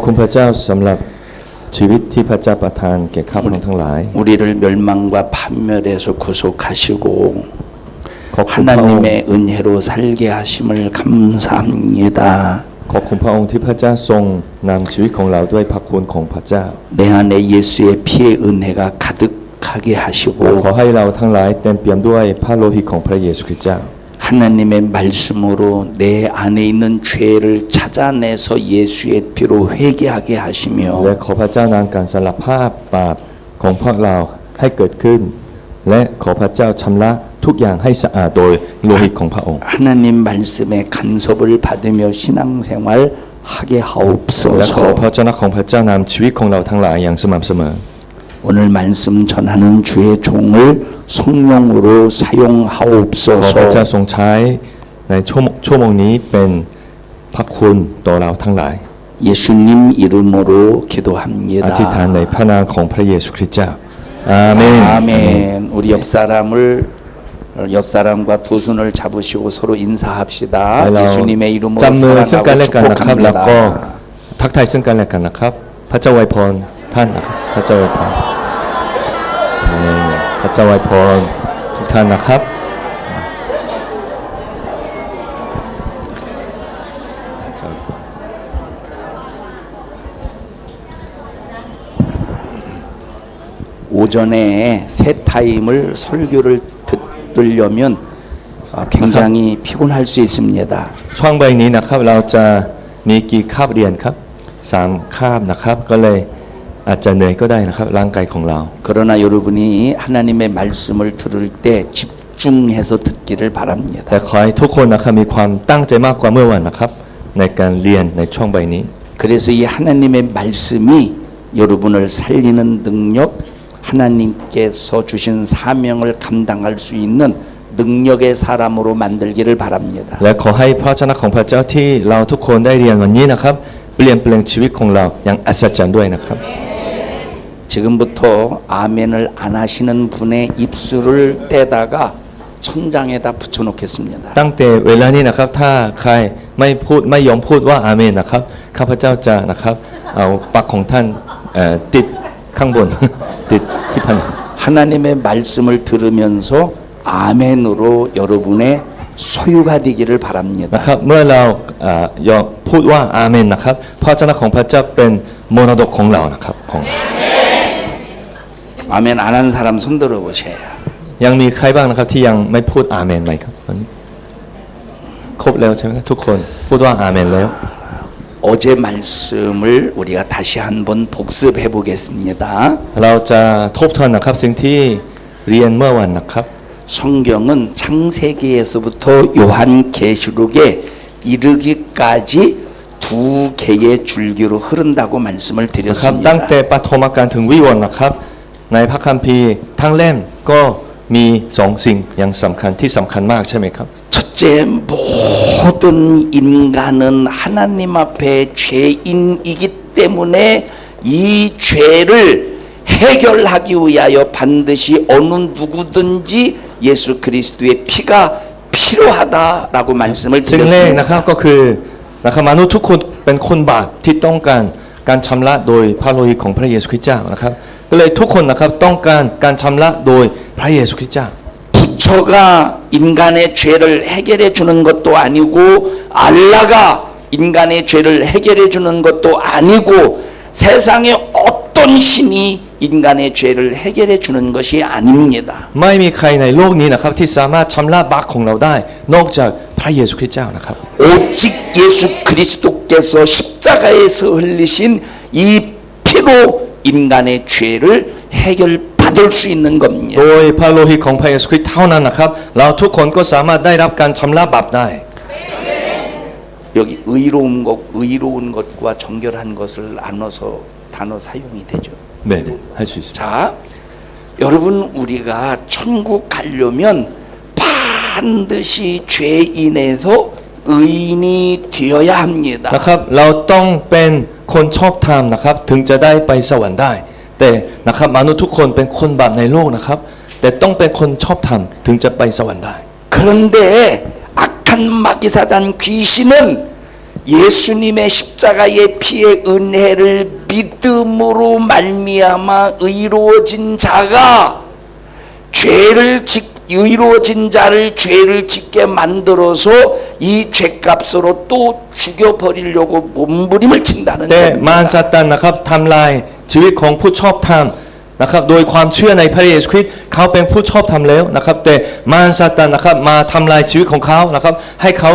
คุณพระเจ้าสำหรับชีวิตที่พระเจ้าประทานแก่ข้าพเจ้าทั้งหลาย 우리를 멸망과 판멸에서 구속하시고 ขอบคุณพระองค์ 하나님의 은혜로 살게 하심을 감사합니다. ขอบคุณพระองค์ที่พระเจ้าทรงนำชีวิตของเราด้วยพระคุณของพระเจ้า 내 안에 예수의 피의 은혜가 가득하게 하시고 ขอให้เราทั้งหลายเต็มเปี่ยมด้วยพระโลหิตของพระเยซูคริสต์เจ้า 하나님의 말씀으로 내 안에 있는 죄를 찾아내서 예수의 피로 회개하게 และ 하시며 ขอพระเจ้านำการสารภาพบาปของพวกเราให้เกิดขึ้น และขอพระเจ้าชำระทุกอย่างให้สะอาดโดยโลหิตของพระองค์ 하나님 말씀의 간섭을 받으며 신앙생활 하게 และขอพ 하옵소서. ระเจ้าของพระเจ้านำชีวิตของเราทั้งหลายอย่างสม่ำเสมอ 오늘 말씀 전하는 주의 종을 성령으로 ขอพระเจ้า 사용하옵소서. ทรงใช้ในชั่วโมงนี้เป็นพระคุณต่อเราทั้งหลาย 예수님 이름으로 อธิษฐานใน 기도합니다. พระนามของพระเยซูคริสต์เจ้าอาเมน 아멘. 우리 옆 사람과 두 손을 잡으시고 서로 인사합시다. ให้เรา 예수님의 이름으로 จับมือซึ่งกันและกัน 사랑하고 นะครับแล้วก็ 축복합니다. ทักทายซึ่งกันและกันนะครับ พระเจ้าอวยพรท่านนะครับพระเจ้าอวยพรพระเจ้าอวยพรทุกท่านนะครับ 오전에 새 타임을 설교를 들으려면 굉장히 피곤할 수 있습니다. ช่วงใบนี้นะครับเราจะมีกี่คาบเรียนครับ3คาบนะครับก็เลยอาจจะเหนื่อยก็ได้นะครับร่างกายของเรา 그러나 여러분이 하나님의 말씀을 들을 때 집중해서 듣기를 แต่ 바랍니다. ขอให้ทุกคนนะครับมีความตั้งใจมากกว่าเมื่อวานนะครับในการเรียนในช่วงใบนี้ 그래서 이 하나님의 말씀이 여러분을 살리는 능력, 하나님께서 주신 사명을 감당할 수 있는 능력의 사람으로 만들기를 바랍니다. และขอให้พระชนะของพระเจ้าที่เราทุกคนได้เรียนวันนี้นะครับเปลี่ยนแปลงชีวิตของเราอย่างอัศจรรย์ด้วยนะครับ 지금부터 아멘을 안 하시는 분의 입술을 떼다가 천장에다 붙여놓겠습니다. ตั้งแต่เวลานี้นะครับถ้าใครไม่ยอมพูดว่าอาเมนนะครับข้าพเจ้าจะนะครับเอาปากของท่านติดข้างบน ติดที่ผนัง 하나님의 말씀을 들으면서 아멘으로 여러분의 소유가 되기를 นะ 바랍니다. ครับเมื่อเรายอมพูดว่าอาเมนนะครับพระเจ้าของพระเจ้าเป็นมรดกของเรานะครับของ 아멘 안 한 사람 손 들어보세요. ยังมีใครบ้างนะครับที่ยังไม่พูดอาเมนไหมครับตอนนี้ครบแล้วใช่ไหมครับทุกคนพูดว่าอาเมนแล้ว 어제 말씀을 우리가 다시 한번 복습해 보겠습니다. เราจะทบทวนนะครับสิ่งที่เรียนเมื่อวันนะครับ 성경은 창세기에서부터 요한계시록에 이르기까지 두 개의 줄기로 흐른다고 말씀을 นะครับตั้ง 드렸습니다. แต่ปฐมกาลถึงวิวรณ์นะครับในพระคัมภีร์ทั้งเล่มก็มีสองสิ่งอย่างสำคัญที่สำคัญมากใช่ไหมครับ 첫째, 모든 인간은 하나님 앞에 죄인이기 때문에 이 죄를 해결하기 위하여 반드시 어느 누구든지 예수 그리스도의 피가 필요하다라고 말씀을 สิ่งแรกนะ 드렸습니다. ครับก็คือนะครับมนุษย์ทุกคนเป็นคนบาปที่ต้องการการชำระโดยพระโลหิตของพระเยซูคริสต์เจ้านะครับก็เลยทุกคนนะครับต้องการการชำระโดยพระเยซูคริสต์เจ้า 부처가 인간의 죄를 해결해 주는 것도 아니고 알라가 인간의 죄를 해결해 주는 것도 아니고 세상에 어떤 신이 인간의 죄를 해결해 주는 것이 아닙니다. ไม่มีใครในโลกนี้นะครับที่สามารถชำระบาปของเราได้นอกจากพระเยซูคริสต์เจ้านะครับ 오직 예수 그리스도께서 십자가에서 흘리신 이 피로 인간의 죄를 해결받을 수 있는 โด 겁니다. ยพระโลหิตของพระเยซูคริสต์เท่านั้นนะครับเราทุกคนก็สามารถได้รับการชำระบาปได้ 여기 의로운 것과 정결한 것을 나눠서 단어 사용이 되죠. 네, 할 수 있습니다. 자, 여러분 우리가 천국 가려면 반드시 죄인에서 의인이 되어야 합니다. นะครับเราต้องเป็นคนชอบธรรมนะครับถึงจะได้ไปสวรรค์ได้ แต่นะครับมนุษย์ทุกคนเป็นคนบาปในโลกนะครับแต่ต้องเป็นคนชอบธรรมถึงจะไปสวรรค์ได้ 그런데 악한 마귀사단 귀신은 예수님의 십자가의 피의 은혜를 믿음으로 말미암아 의로워진 자가 의로워진 자를 죄를 짓게 만들어서 이 죄값으로 또 죽여버리려고 몸부림을 친다는 แต่ 겁니다. มารซาตันนะครับทำลายชีวิตของผู้ชอบธรรมนะครับโดยความเชื่อในพระเยซูคริสต์เขาเป็นผู้ชอบธรรมแล้วนะครับแต่มารซาตันนะครับมาทำลายชีวิตของเขานะครับให้เขา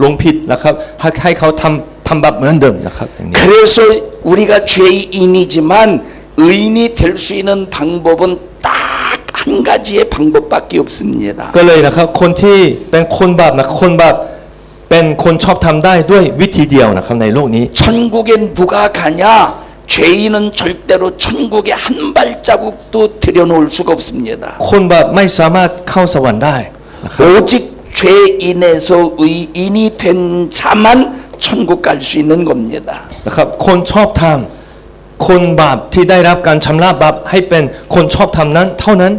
ลงผิดนะครับให้เขาทำบาปเหมือนเดิมนะครับอย่างนี้ 그래서 우리가 죄인이지만 의인이 될 수 있는 방법은 딱 한 가지의 방법밖에 없습니다. ก็เลยนะครับคนที่เป็นคนบาปนะคนบาปเป็นคนชอบทำได้ด้วยวิธีเดียวนะครับในโลกนี้ 천국에 누가 가냐? 죄인은 절대로 천국에 한 발자국도 들여놓을 수가 없습니다. คนบาปไม่สามารถเข้าสวรรค์ได้นะครับ 오직 죄인에서 의인이 된 자만 천국 갈 수 있는 겁니다. นะครับคนชอบธรรมคนบาปที่ได้รับการชำระบาปให้เป็นคนชอบธรรมนั้นเท่านั้น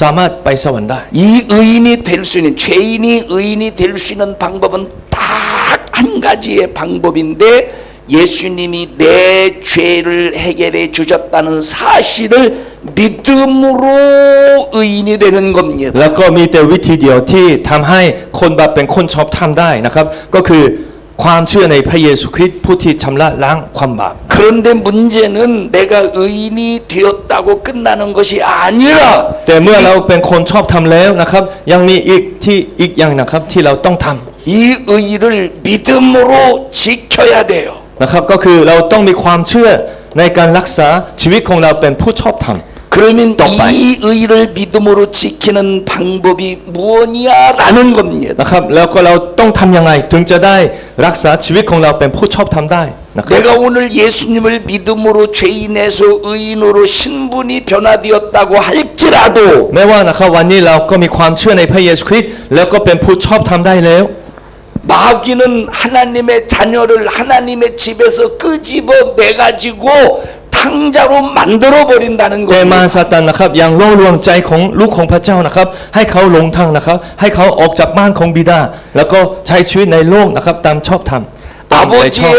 สามารถไปสวรรค์ได้ 이 의인이 될 수 있는 죄인이 의인이 될 수 있는 방법은 딱 한 가지의 방법인데 예수님이 내 죄를 해결해 주셨다는 사실을 믿음으로 의인이 되는 겁니다. แล้วก็มีแต่วิธีเดียวที่ทำให้คนบาปเป็นคนชอบธรรมได้นะครับก็คือความเชื่อในพระเยซูคริสต์ผู้ที่ชำระล้างความบาป 그런데 문제는 내가 의인이 되었다고 끝나는 것이 아니라 แต่เมื่อเราเป็นคนชอบธรรมแล้วนะครับยังมีอีกอย่างนะครับที่เราต้องท 이 의의를 믿음으로 지켜야 돼요. ำนะครับก็คือเราต้องมีความเชื่อในการรักษาชีวิตของเราเป็นผู้ชอบธรรม 그러면 똑바로. 이 의의를 믿음으로 지키는 방법이 무엇이냐라는 겁니다. นะครับแล้วก็เราต้องทำยังไงถึงจะได้รักษาชีวิตของเราเป็นผู้ชอบธรรมได้นะครับ 내가 오늘 예수님을 믿음으로 죄인에서 의인으로 신분이 변화되었다고 할지라도 แม้ว่านะครับวันนี้เราก็มีความเชื่อในพระเยซูคริสต์แล้วก็เป็นผู้ชอบธรรมได้แล้ว 마귀는 하나님의 자녀를 하나님의 집에서 끄집어 내가지고 탕자로 만들어 버린다는 แต่มาร 겁니다. ซาตันนะครับยังล่อลวงใจของลูกของพระเจ้านะครับให้เขาหลงทางนะครับให้เขาออกจากบ้านของบิดาแล้วก็ใช้ชีวิตในโลกนะครับตามชอบธรรมตามใจชอบ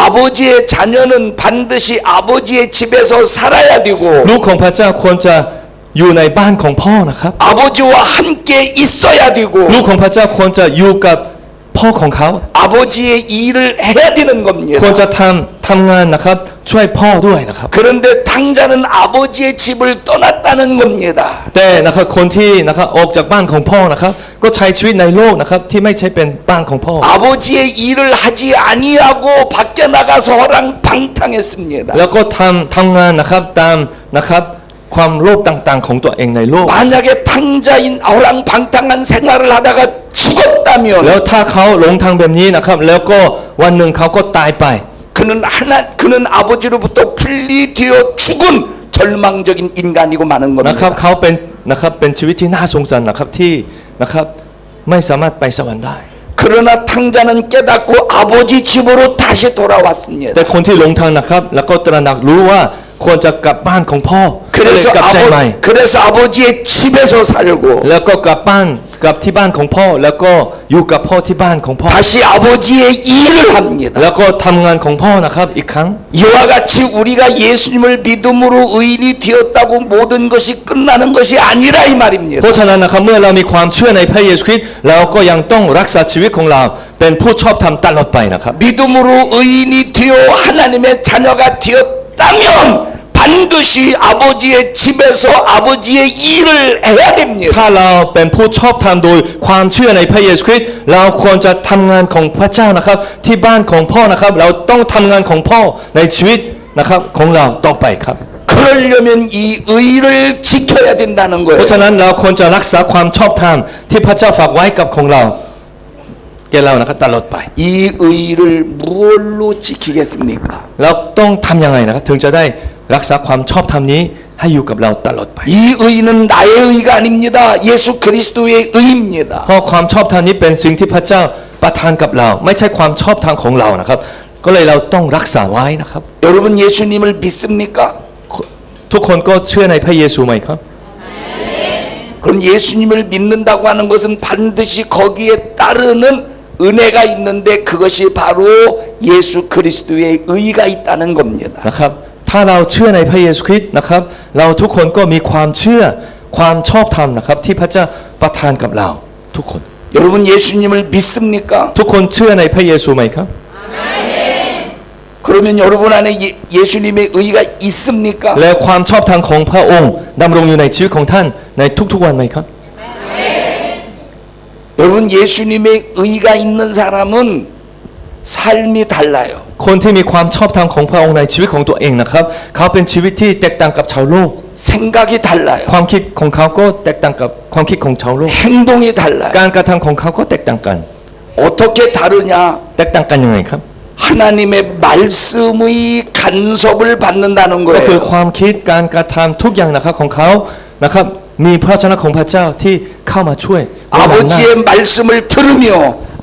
아버지의 자녀는 반드시 아버지의 집에서 살아야 되고 ลูกของพระเจ้าควรจะอยู่ในบ้านของพ่อนะครับ 아버지와 함께 있어야 되고 ลูกของพระเจ้าควรจะอยู่กับพ่อของเขา 아버지의 일을 해야 되는 ควร 겁니다. จะทำงานนะครับช่วยพ่อด้วยนะครับ 그런데 탕자는 아버지의 집을 떠났다는 겁니다. แต่นะครับคนที่นะครับออกจากบ้านของพ่อนะครับก็ใช้ชีวิตในโลกนะครับที่ไม่ใช่เป็นบ้านของพ่อ 아버지의 일을 하지 아니하고 밖에 나가서 허랑방탕했습니다. แล้วก็ทำงานนะครับตามนะครับความโลภต่างๆของตัวเองในโลก 만약에 탕자인 허랑방탕한 생활을 하다가 แล้ 죽었다면 วถ้าเขาหลงทางแบบนี้นะครับแล้วก็วันหนึ่งเขาก็ตายไป 그는 아버지로부터 분리되어 죽은 절망적인 인간이고 마는 นะครับ 겁니다. เขาเป็นชีวิตที่น่าสงสารนะครับที่นะครับไม่สามารถไปสวรรค์ได้ 그러나 탕자는 깨닫고 아버지 집으로 다시 돌아왔습니다. แต่คนที่หลงทางนะครับแล้วก็ตระหนักรู้ว่าควรจะกลับบ้านของพ่อก็เลย 그래서 กลับใจใหม่ 그래서 아버지의 집에서 살고 แล้วก็กลับบ้านกลับที่บ้านของพ่อแล้วก็อยู่กับพ่อที่บ้านของพ่อ 다시 아버지의 일을 합니다. แล้วก็ทำงานของพ่อนะครับอีกครั้ง 이와 같이 우리가 예수님을 믿음으로 의인이 되었다고 모든 것이 끝나는 것이 아니라 이 เพ 말입니다. ราะฉะนั้นนะครับเมื่อเรามีความเชื่อในพระเยซูคริสต์เราก็ยังต้องรักษาชีวิตของเราเป็นผู้ชอบธรรมตลอดไปนะครับ 믿음으로 의인이 되어 하나님의 자녀가 되었다면 반드시 아버지의 집에서 아버지의 일을 해야 됩니다. ถ้าเราเป็นผู้ชอบธรรมโดยความเชื่อในพระเยซูคริสต์เราควรจะทำงานของพระเจ้านะครับที่บ้านของพ่อนะครับเราต้องทำงานของพ่อในชีวิตนะครับของเราต่อไปครับ 그러려면 이 의를 지켜야 된다는 เพ 거예요. ราะฉะนั้นเราควรจะรักษาความชอบธรรมที่พระเจ้าฝากไว้กับของเราแก่เรานะครับตลอดไป 이 의를 무엇로 지키겠습니까? เราต้องทำยังไงนะครับถึงจะได้รักษาความชอบธรรมนี้ให้อยู่กับเราตลอดไป 이 의는 나의 의가 아닙니다. 예수 그리스도의 의입니다. เพราะความชอบธรรมนี้เป็นสิ่งที่พระเจ้าประทานกับเรา ไม่ใช่ความชอบธรรมของเรานะครับ ก็เลยเราต้องรักษาไว้นะครับ 여러분 예수님을 믿습니까? ทุกคนก็เชื่อในพระเยซูไหมครับ 그럼 예수님을 믿는다고 하는 것은 반드시 거기에 따르는 은혜가 있는데 그것이 바로 예수 그리스도의 의가 있다는 겁니다. นะครับถ้าเราเชื่อในพระเยซูคริสต์นะครับเราทุกคนก็มีความเชื่อความชอบธรรมนะครับที่พระเจ้าประทานกับเราทุกคน 여러분 예수님을 믿습니까? ทุกคนเชื่อในพระเยซูไหมครับ 그러면 여러분 안에 예수님의 의가 있습니까? และความชอบธรรมของพระองค์ดำรงอยู่ในชีวิตของท่านในทุกๆวันไหมครับ 여러분 예수님의 의가 있는 사람은 삶이 달라요. คนที่มีความชอบธรรมของพระองค์ในชีวิตของตัวเองนะครับเขาเป็นชีวิตที่แตกต่างกับชาวโลก 생각이 달라요. ความคิดของเขาก็แตกต่างกับความคิดของชาวโลก 행동이 달라요. การกระทำของเขาก็แตกต่างกัน 어떻게 다르냐? แตกต่างกันยังไงครับ 하나님의 말씀의 간섭을 받는다는 ก็คือ 거예요. ความคิดการกระทำทุกอย่างนะครับของเขานะครับมีพระชนะของพระเจ้าที่เข้ามาช่วย 아버지의 말씀을 들으며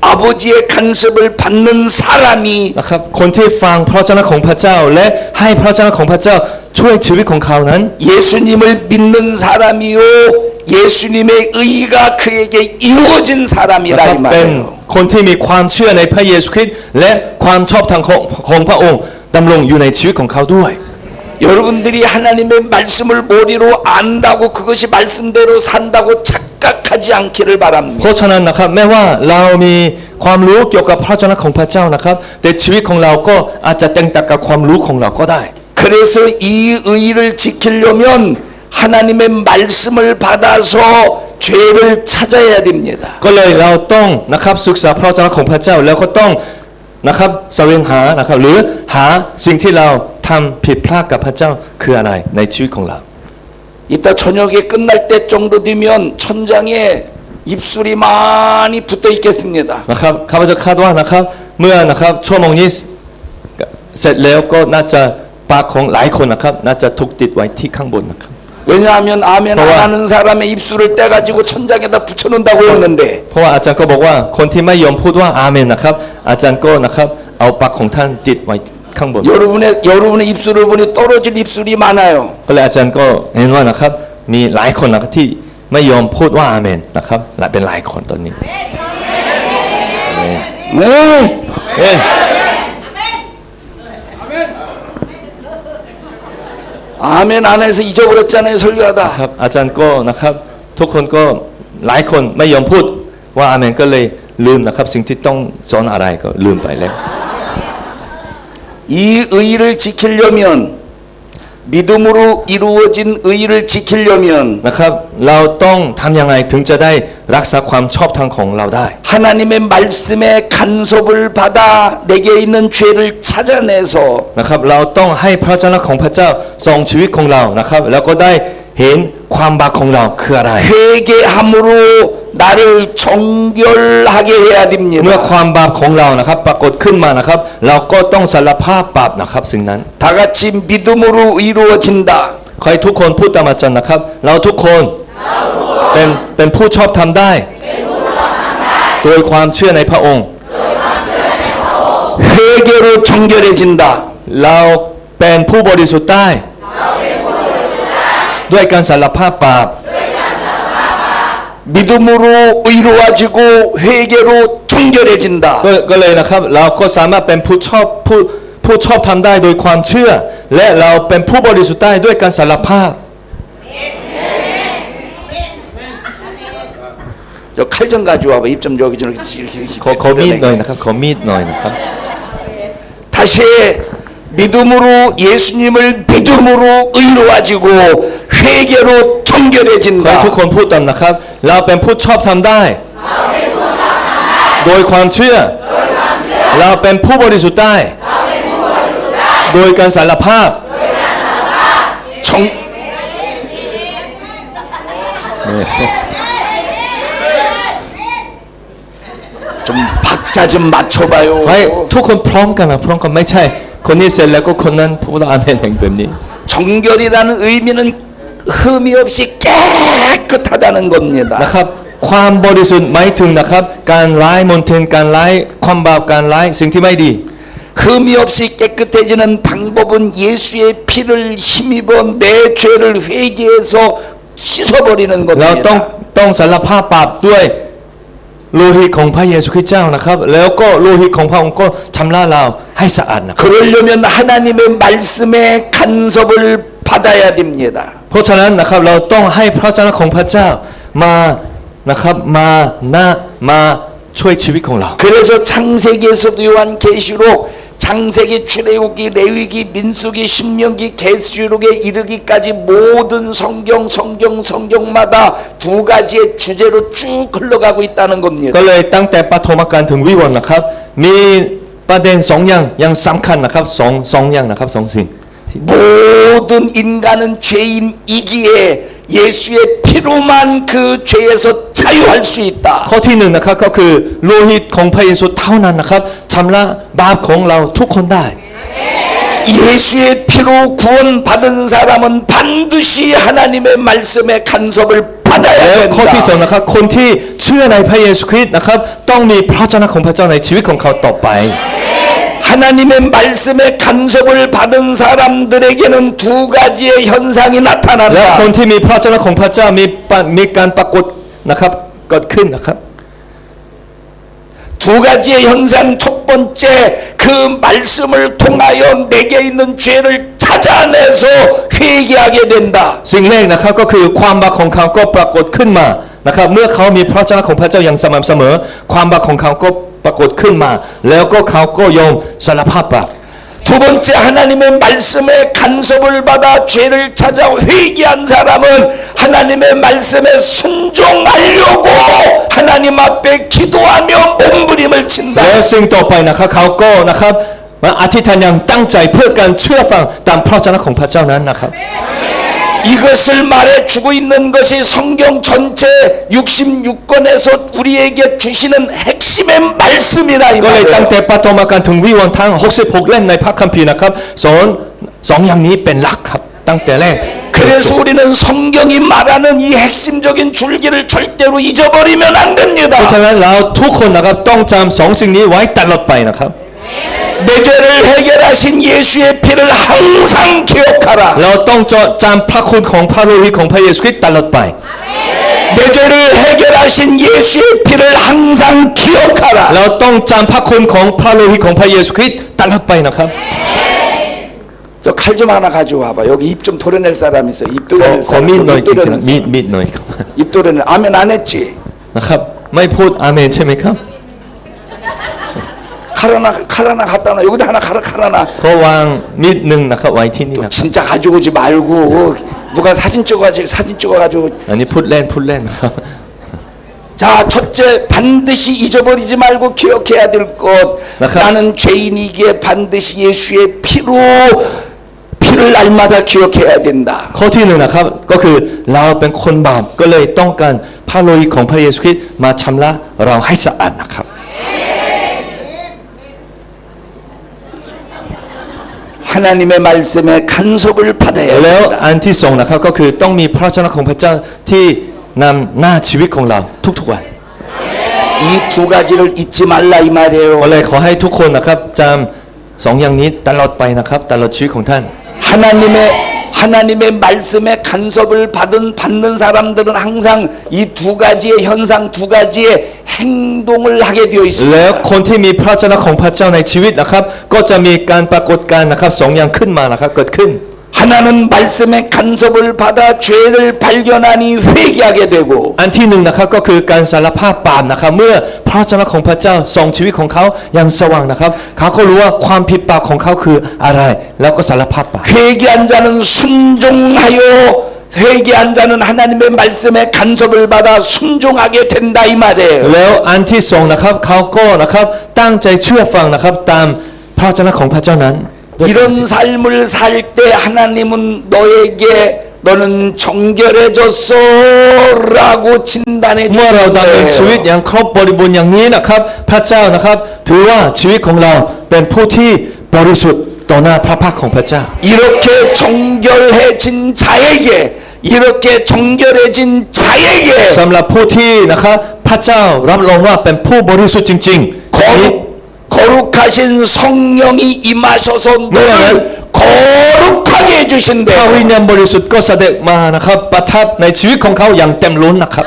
아버지의 간섭을 받는 사람이 นะครับคนที่ฟังพระชนะของพระเจ้าและให้พระชนะของพระเจ้าช่วยชีวิตของเขานั้น 예수님을 믿는 사람이요 예수님의 의가 그에게 이루어진 นะค 사람이라 รับ 이 เป็น 말이에요. คนที่มีความเชื่อในพระเยซูคริสต์และความชอบธรรมของพระองค์ดำรงอยู่ในชีวิตของเขาด้วย 여러분들이 하나님의 말씀을 머리로 안다고 그것이 말씀대로 산다고 착각하지 않기를 เพ 바랍니다. ราะฉะนั้นนะครับแม้ว่าเรามีความรู้เกี่ยวกับพระชนะของพระเจ้านะครับแต่ชีวิตของเราก็อาจจะแตกต่างกับความรู้ของเราก็ได้ 그래서 이 의를 지키려면 하나님의 말씀을 받아서 죄를 찾아야 됩니다. ก็เลยเราต้องนะครับศึกษาพระวจนะของพระเจ้าแล้วก็ต้องนะครับแสวงหานะครับหรือหาสิ่งที่เราทำผิดพลาดกับพระเจ้าคืออะไรในชีวิตของเรา 이따 저녁에 끝날 때 정도 되면 천장에 입술이 많이 붙어 있겠습니다. นะครับข้าพเจ้าคาดว่านะครับเมื่อนะครับชั่วโมงนี้เสร็จแล้วก็น่าจะปากของหลายคนนะครับน่าจะถูกติดไว้ที่ข้างบนนะครับ 왜냐하면 아멘 안 봐봐. 하는 사람의 입술을 떼가지고 천장에다 붙여놓는다고 했는데 เพราะว่าอาจารย์ก็บอกว่าคนที่ไม่ยอมพูดว่าอาเมนนะครับอาจารย์ก็นะครับเอาปากของท่านติดไว้ข้างบน 여러분의 입술을 보니 떨어질 입술이 많아요. ก็เลยอาจารย์ก็เห็นว่านะครับมีหลายคนนะครับที่ไม่ยอมพูดว่าอาเมนนะครับและเป็นหลายคนตอนนี้ 네. เอ๊ะ 아멘 안 해서 잊어버렸잖아요 설교하다. ครับอาจารย์ก็นะครับทุกคนก็หลายคนไม่ยอมพูดว่าอาเมนก็เลยลืมนะครับสิ่งที่ต้องสอนอะไรก็ลืมไปแล้ว 이 의를 지키려면 믿음으로 이루어진 의를 지키려면 นะครับเราต้องทำยังไงถึงจะได้รักษาความชอบธรรมของเราได้ 하나님의 말씀에 간섭을 받아 내게 있는 죄를 찾아내서 นะครับเราต้องให้พระเจ้าของพระเจ้าทรงชีวิตของเรานะครับแล้วก็ได้เห็นความบาปของเราคืออะไร 회개함으로 나를 정결하게 해야 เมื่อ 됩니다. ความบาปของเรานะครับปรากฏขึ้นมานะครับเราก็ต้องสารภาพบาปนะครับสิ่งนั้น 다 같이 믿음으로 이루어진다. ใครทุกคนพูดตามอาจารย์นะครับเราทุกคนเป็นผู้ชอบทำได้ โดยความเชื่อในพระองค์ 회개로 정결해진다. เราเป็นผู้บริสุทธิ์ได้ ด้วยการสารภาพบาป 믿음으로 의로워지고 회개로 정결해진다. ก็เลยนะครับเราก็สามารถเป็นผู้ชอบทำได้โดยความเชื่อ และเราเป็นผู้บริสุทธิ์ได้ด้วยการสารภาพ 저 칼 좀 가져와봐. 입 좀 여기 좀 이렇게 ขอมีดหน่อยนะครับขอมีดหน่อยนะครับ 다시 믿음으로 예수님을 믿음으로 의로워지고 회개로 ขอให้ 정결해진다. ทุกคนพูดตามนะครับ เราเป็นผู้ชอบทำได้ โดยความเชื่อ เราเป็นผู้บริสุทธิ์ได้ โดยการสารภาพ 정, 좀 박자 좀 맞춰봐요. ให้ทุกคนพร้อมกันนะพร้อมกันไม่ใช่ คนนี้เสร็จแล้วก็คนนั้นพูดอาเมนอย่างแบบนี้ 정결이라는 의미는 흠이 없이 깨끗하다는 겁니다. นะครับความบริสุทธิ์หมายถึงนะครับการไล่มนทินการไล่ความบาปการไล่สิ่งที่ไม่ดี 흠이 없이 깨끗해지는 방법은 예수의 피를 힘입어 내 죄를 회개해서 씻어버리는 เรา 겁니다. ต้องสารภาพบาปด้วย โลหิตของพระเยซูคริสต์เจ้านะครับแล้วก็โลหิตของพระองค์ก็ชำระเราให้สะอาดนะครับ 그러려면 하나님의 말씀의 간섭을 받아야 됩니다. เพราะฉะนั้นนะครับเราต้องให้พระเจ้าของพระเจ้ามานะครับมาช่วยชีวิตของเรา 그래서 창세기에서도 요한계시록 창세기, 출애굽기, 레위기, 민수기, 신명기, 계시록에 이르기까지 모든 성경마다 두 가지의 주제로 쭉 흘러가고 있다는 ก็ 겁니다. เลยตั้งแต่ปฐมกาลถึงวิวรณ์นะครับมีประเด็นสองอย่างยังสำคัญนะครับสองอย่างนะครับสองสิ่ง 모든 인간은 죄인이기에 예수의 피로만 그 죄에서 자유할 수 있다. ข้อที่หนึ่งนะครับก็คือโลหิตของพระเยซูเท่านั้นนะครับชำระบาปของเราทุกคนได้ 예수의 피로 구원받은 사람은 반드시 하나님의 말씀의 간섭을 แล้ว 받아야 ข้อที่สอง 된다. นะครับคนที่เชื่อในพระเยซูคริสต์นะครับต้องมีพระเจ้าของพระเจ้าในชีวิตของเขาต่อไป 하나님의 말씀의 간섭을 받은 사람들에게는 두 가지의 현상이 แล้ว 나타난다. คนที่มีพระเจ้าของพระเจ้ามีการปรากฏนะครับเกิดขึ้นนะครับ 두 가지의 현상 첫 번째 그 말씀을 통하여 내게 있는 죄를 찾아내서 회개하게 된다. สิ่งแรกนะครับก็คือความบาปของเขาก็ปรากฏขึ้นมานะครับเมื่อเขามีพระเจ้าของพระเจ้าอย่างสม่ำเสมอความบาปของเขาก็ปรากฏขึ้นมาแล้วก็เขาก็ยอมสารภาพบาป 두 번째 하나님의 말씀에 간섭을 받아 죄를 찾아 회개한 사람은 하나님의 말씀에 순종하려고 하나님 앞에 기도하며 몸부림을 แล้ว 친다. สิ่งต่อไปนะครับเขาก็นะครับมาอธิษฐานอย่างตั้งใจเพื่อการเชื่อฟังตามพระเจ้าของพระเจ้านั้นนะครับ 이것을 말해주고 있는 것이 성경 전체 66권에서 우리에게 주시는 핵심의 말씀이라 이 ก็เลยตั้ง 말이에요. แต่ปฐมกาลถึงวิวรณ์ทั้ง66เล่มในพระคัมภีร์นะครับสองอย่างนี้เป็นหลักครับตั้งแต่แรก 그래서 우리는 성경이 말하는 이 핵심적인 줄기를 절대로 잊어버리면 안 เพราะฉะ 됩니다. นั้นเราทุกคนนะครับต้องจำสองสิ่งนี้ไว้ตลอดไปนะครับ 내 죄를 해결하신 예수의 피를 항상 기억하라. เราต้องจำพระคุณของพระโลหิตของพระเยซูคริสต์ตลอดไป 내 죄를 해결하신 예수의 피를 항상 기억하라. เราต้องจำพระคุณของพระโลหิตของพระเยซูคริสต์ตลอดไปนะครับ 저 칼 좀 하나 가지고 와봐. 여기 입 좀 도려낼 사람 있어. 입 ขอ 도려낼 ขอ 사람. มีดหน่อย 입 จริง 도려낼 ๆมีด 사람. มีดหน่อยครับ 입 도려낼. 아멘 안 했지? นะครับไม่พูดอาเมนใช่ไหมครับ 칼 하나 갖다 놔. 여기다 하나 칼 하나. ก็วางมีดหนึ่งนะครับไว้ที่นี่นะครับ 진짜 가지고 오지 말고 누가 사진 찍어가지고. อันนี้พูดเล่นครับ 자, 첫째 반드시 잊어버리지 말고 기억해야 될 것. 나가. 나는 죄인이기에 반드시 예수의 피를 날마다 기억해야 된다. ข้อที่หนึ่งนะครับก็คือเราเป็นคนบาปก็เลยต้องการพระโลหิตของพระเยซูคริสต์มาชำระเราให้สะอาดนะครับ 하나님의 말씀에 간섭을 받아야 แล้ว 된다. อันที่สองนะครับก็คือต้องมีพระเจ้าของพระเจ้าที่นำหน้าชีวิตของเราทุกๆวัน 이 두 가지를 잊지 말라 이 ก็ 말이에요. เลยขอให้ทุกคนนะครับจำสองอย่างนี้ตลอดไปนะครับตลอดชีวิตของท่าน 하나님의 말씀에 간섭을 받는 사람들은 항상 이 두 가지의 현상, 두 가지의 행동을 하게 되어 แล้ว 있습니다. คนที่มีพระเจ้าของพระเจ้าในชีวิตนะครับก็จะมีการปรากฏการณ์นะครับสองอย่างขึ้นมานะครับเกิดขึ้น 하나는 말씀의 간섭을 받아 죄를 발견하니 회개하게 되고 อันที่หนึ่งนะครับก็คือการสารภาพบาปนะครับเมื่อพระเจ้าของพระเจ้าส่องชีวิตของเขาอย่างสว่างนะครับเขาก็รู้ว่าความผิดบาปของเขาคืออะไรแล้วก็สารภาพบาป 회개한 자는 순종하여 회개한 자는 하나님의 말씀에 간섭을 받아 순종하게 된다 이 말이에요. แล้วอันที่สองนะครับเขาก็นะครับตั้งใจเชื่อฟังนะครับตามพระเจ้าของพระเจ้านั้น 이런 삶을 살 때 하나님은 너에게 너는 정결해졌어라고 진단해 เมื่อเราดำเนินชีวิต 주시는데 อย่างครบบริบูรณ์อย่างนี้นะครับพระเจ้านะครับถือว่าชีวิตของเราเป็นผู้ที่บริสุทธิ์ต่อหน้าพระพักของพระเจ้า 이렇게 정결해진 자에게 이렇게 정결해진 자에게 สำหรับผู้ที่นะครับพระเจ้ารับรองว่าเป็นผู้บริสุทธิ์จริงๆ 거룩하신 성령이 임하셔서 너를 거룩하게 พระ 해주신대. วิญญาณบริสุทธิ์ก็เสด็จมานะครับประทับในชีวิตของเขาอย่างเต็มล้นนะครับ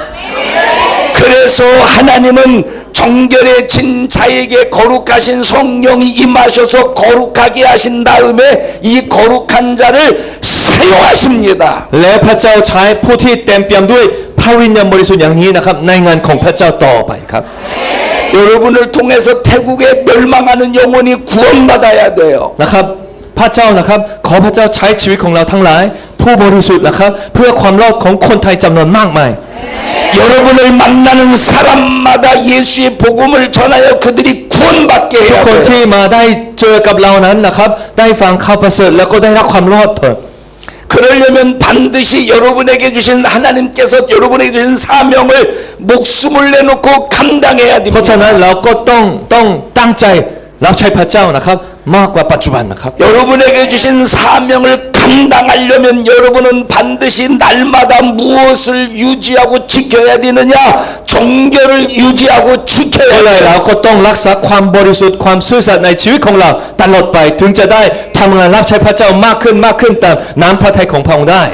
그 그래서 하나님은 정결해진 자에게 거룩하신 성령이 임하셔서 거룩하게 하신 다음에 이 거룩한 자를 사용하십니다. แล้วพระเจ้าใช้ผู้ที่เต็มเปี่ยมด้วยพระวิญญาณบริสุทธิ์อย่างนี้นะครับในงานของพระเจ้าต่อไปครับ 여러분을 통해서 태국에 멸망하는 영혼이 구원받아야 돼요. นะครับพระเจ้านะครับขอพระเจ้าใช้ชีวิตของเราทั้งหลายผู้บริสุทธิ์นะครับเพื่อความรอดของคนไทยจำนวนมากมาย 여러분을 만나는 사람마다 예수의 복음을 전하여 그들이 구원받게 ทุก 해야 คน 돼요. ที่มาได้เจอกับเรานั้นนะครับได้ฟังข่าวประเสริฐแล้วก็ได้รับความรอดเถิด 그러려면 반드시 여러분에게 주신 하나님께서 여러분에게 주신 사명을 목숨을 내놓고 감당해야 เพราะฉะ 됩니다. นั้นเราก็ต้องตั้งใจรับใช้พระเจ้านะครับมากกว่าปัจจุบันนะครับ 여러분에게 주신 사명을 감당하려면 여러분은 반드시 날마다 무엇을 유지하고 지켜야 되느냐? 정결을 유지하고 ก็ 지켜야 เลย 돼요. เราก็ต้องรักษาความบริสุทธิ์ความซื่อสัตย์ในชีวิตของเราตลอดไปถึงจะได้ทำงานรับใช้พระเจ้ามากขึ้นตามน้ำพระทัยของพระองค์ได้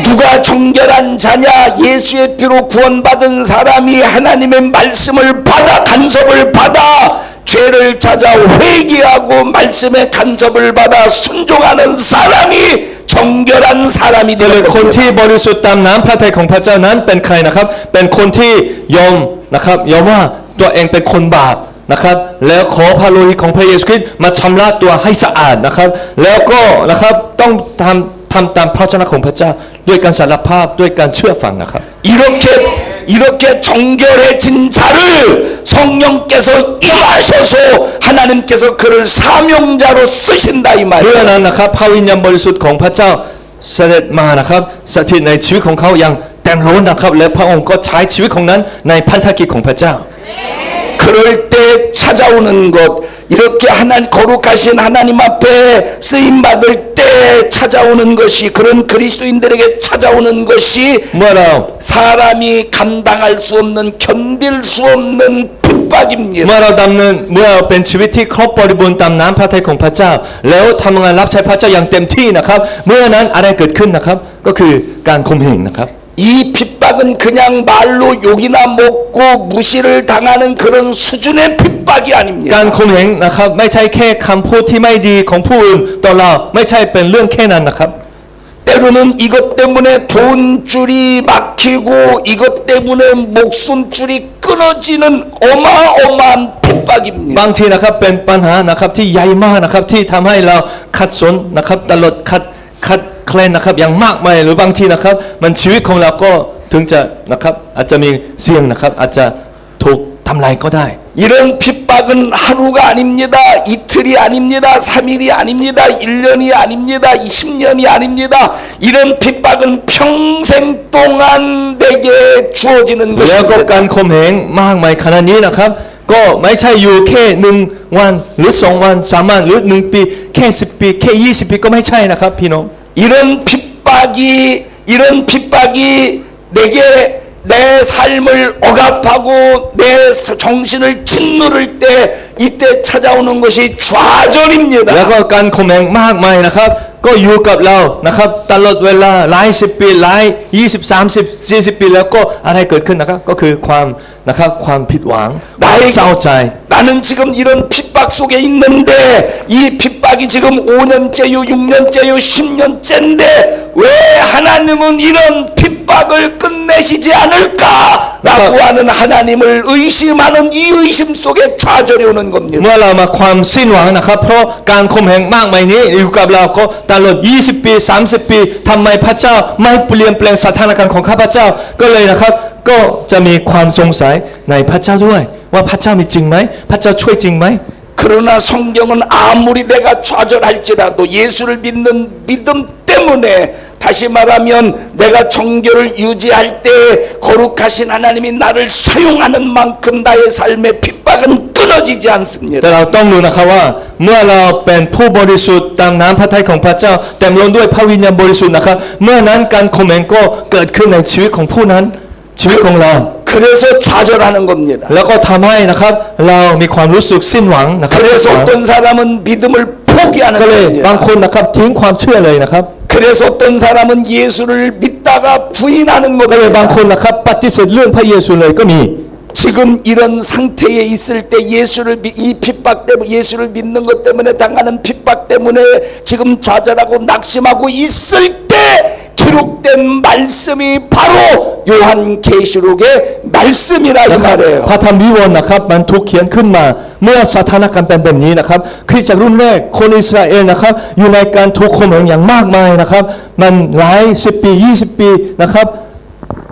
누가 정결한 자냐? 예수의 피로 구원받은 사람이 하나님의 말씀을 받아 간섭을 받아 죄를 찾아 회개하고 말씀의 간섭을 받아 순종하는 사람이 정결한 사람이 ก็เลย 되는 คนที่ 겁니다. บริสุทธิ์ตามน้ำพระทัยของพระเจ้านั้นเป็นใครนะครับเป็นคนที่ยอมนะครับยอมว่าตัวเองเป็นคนบาปนะครับแล้วขอพระโลหิตของพระเยซูคริสต์มาชำระตัวให้สะอาดนะครับแล้วก็นะครับต้องทำตามพระวจนะของพระเจ้าด้วยการสารภาพด้วยการเชื่อฟังนะครับ 이렇게 정결해진 자를 성령께서 임하셔서 하나님께서 그를 사명자로 쓰신다 이 เพื่อ 말이에요. นั้นนะครับพระวิญญาณบริสุทธิ์ของพระเจ้าเสด็จมานะครับสถิตในชีวิตของเขาอย่างเต็มล้นนะครับและพระองค์ก็ใช้ชีวิตของนั้นในพันธกิจของพระเจ้า 그럴 때 찾아오는 것 이렇게 거룩하신 하나님 앞에 쓰임 받을 때 찾아오는 것이 그런 그리스도인들에게 찾아오는 것이 เมื่อเรา 사람이 감당할 수 없는 견딜 수 없는 핍박입니다. เมื่อเราดำเนินเมื่อเราเป็นชีวิตที่ครบบริบูรณ์ตามน้ำพระทัยของพระเจ้า แล้วทำงานรับใช้พระเจ้าอย่างเต็มที่นะครับเมื่อนั้นอะไรเกิดขึ้นนะครับก็คือการข่มเหงนะครับ 이 핍박은 그냥 말로 욕이나 먹고 무시를 당하는 그런 수준의 핍박이 การ 아닙니다. ข่มเหงนะครับไม่ใช่แค่คำพูดที่ไม่ดีของผู้อื่นต่อเราไม่ใช่เป็นเรื่องแค่นั้นนะครับ 때로는 이것 때문에 돈줄이 막히고 이것 때문에 목숨줄이 끊어지는 어마어마한 핍박입니다. บางทีนะครับเป็นปัญหานะครับที่ใหญ่มากนะครับที่ทำให้เราขัดสนนะครับตลอดขัดแคลนนะครับอย่างมากมายหรือบางทีนะครับมันชีวิตของเราก็ถึงจะนะครับอาจจะมีเสี่ยงนะครับอาจจะถูกทำลายก็ได้ 이런 핍박은 하루가 아닙니다. 이틀이 아닙니다. 3일이 아닙니다. 1년이 아닙니다. 20년이 아닙니다. 이런 핍박은 평생 동안 내게 주어지는 แล้วก็ 것입니다. การข่มเหงมากมายขนาดนี้นะครับก็ไม่ใช่อยู่แค่1 วันหรือ2 วัน3 วันหรือ1 ปีแค่10 ปีแค่20 ปีก็ไม่ใช่นะครับพี่น้อง 이런 핍박이 내게 내 삶을 억압하고 내 정신을 짓누를 때 이때 찾아오는 것이 좌절입니다. แล้วก็การข่มเหงมากมายนะครับก็อยู่กับเรานะครับตลอดเวลาหลาย10 ปีหลาย20 30 40 ปีแล้วก็อะไรเกิดขึ้นนะครับก็คือความนะครับความผิดหวังเศร้าใจ 나는 지금 이런 핍박 속에 있는데 이 핍박이 지금 5년째요 6년째요 10년째인데 왜 하나님은 이런 핍박을 끝내시지 않을까라고 하는 하나님을 의심하는 이 의심 속에 좌절이 오는 겁니다. เมื่อเรามาความสิ้นหวังนะครับเพราะการข่มเหงมากมายนี้อยู่กับเราก็ตลอด20 ปี30 ปีทำไมพระเจ้าไม่เปลี่ยนแปลงสถานการณ์ของข้าพเจ้าก็เลยนะครับก็จะมีความสงสัยในพระเจ้าด้วยว่าพระเจ้ามีจริงไหมพระเจ้าช่วยจริงไหม 그러나 성경은 아무리 내가 좌절할지라도 예수를 믿는 믿음 때문에 다시 말하면 내가 정결을 유지할 때 거룩하신 하나님이 나를 사용하는 만큼 나의 삶의 핍박은 끊어지지 않습니다. แต่เราต้องรู้นะครับว่าเมื่อเราเป็นผู้บริสุทธิ์ตามน้ำพระทัยของพระเจ้าเต็มล้นด้วยพระวิญญาณบริสุทธิ์นะครับเมื่อนั้นการข่มเหงก็เกิดขึ้นในชีวิตของผู้นั้นชีวิตของเรา 그래서 좌절하는 겁니다. แล้วก็ทำให้นะครับเรามีความรู้สึกสิ้นหวังนะครับ 그래서 어떤 사람은 믿음을 포기하는 ก็เลยบาง 겁니다. คนนะครับทิ้งความเชื่อเลยนะครับ 그래서 어떤 사람은 예수를 믿다가 부인하는 ก็เลยบางค 겁니다. นนะครับปฏิเสธเรื่องพระเยซูเลยก็มี 지금 이런 상태에 있을 때 이 핍박 때문에 예수를 믿는 것 때문에 당하는 핍박 때문에 지금 좌절하고 낙심하고 있을 때 기록된 말씀이 바로 요한계시록의 말씀이라 이 นะครับ 말이에요. พระธรรมวิวรณ์นะครับมันถูกเขียนขึ้นมาเมื่อสถานการณ์เป็นแบบนี้นะครับคริสตจักรรุ่นแรกคนอิสราเอลนะครับอยู่ในการถูกข่มเหงอย่างมากมายนะครับมันหลาย10 ปี20 ปีนะครับ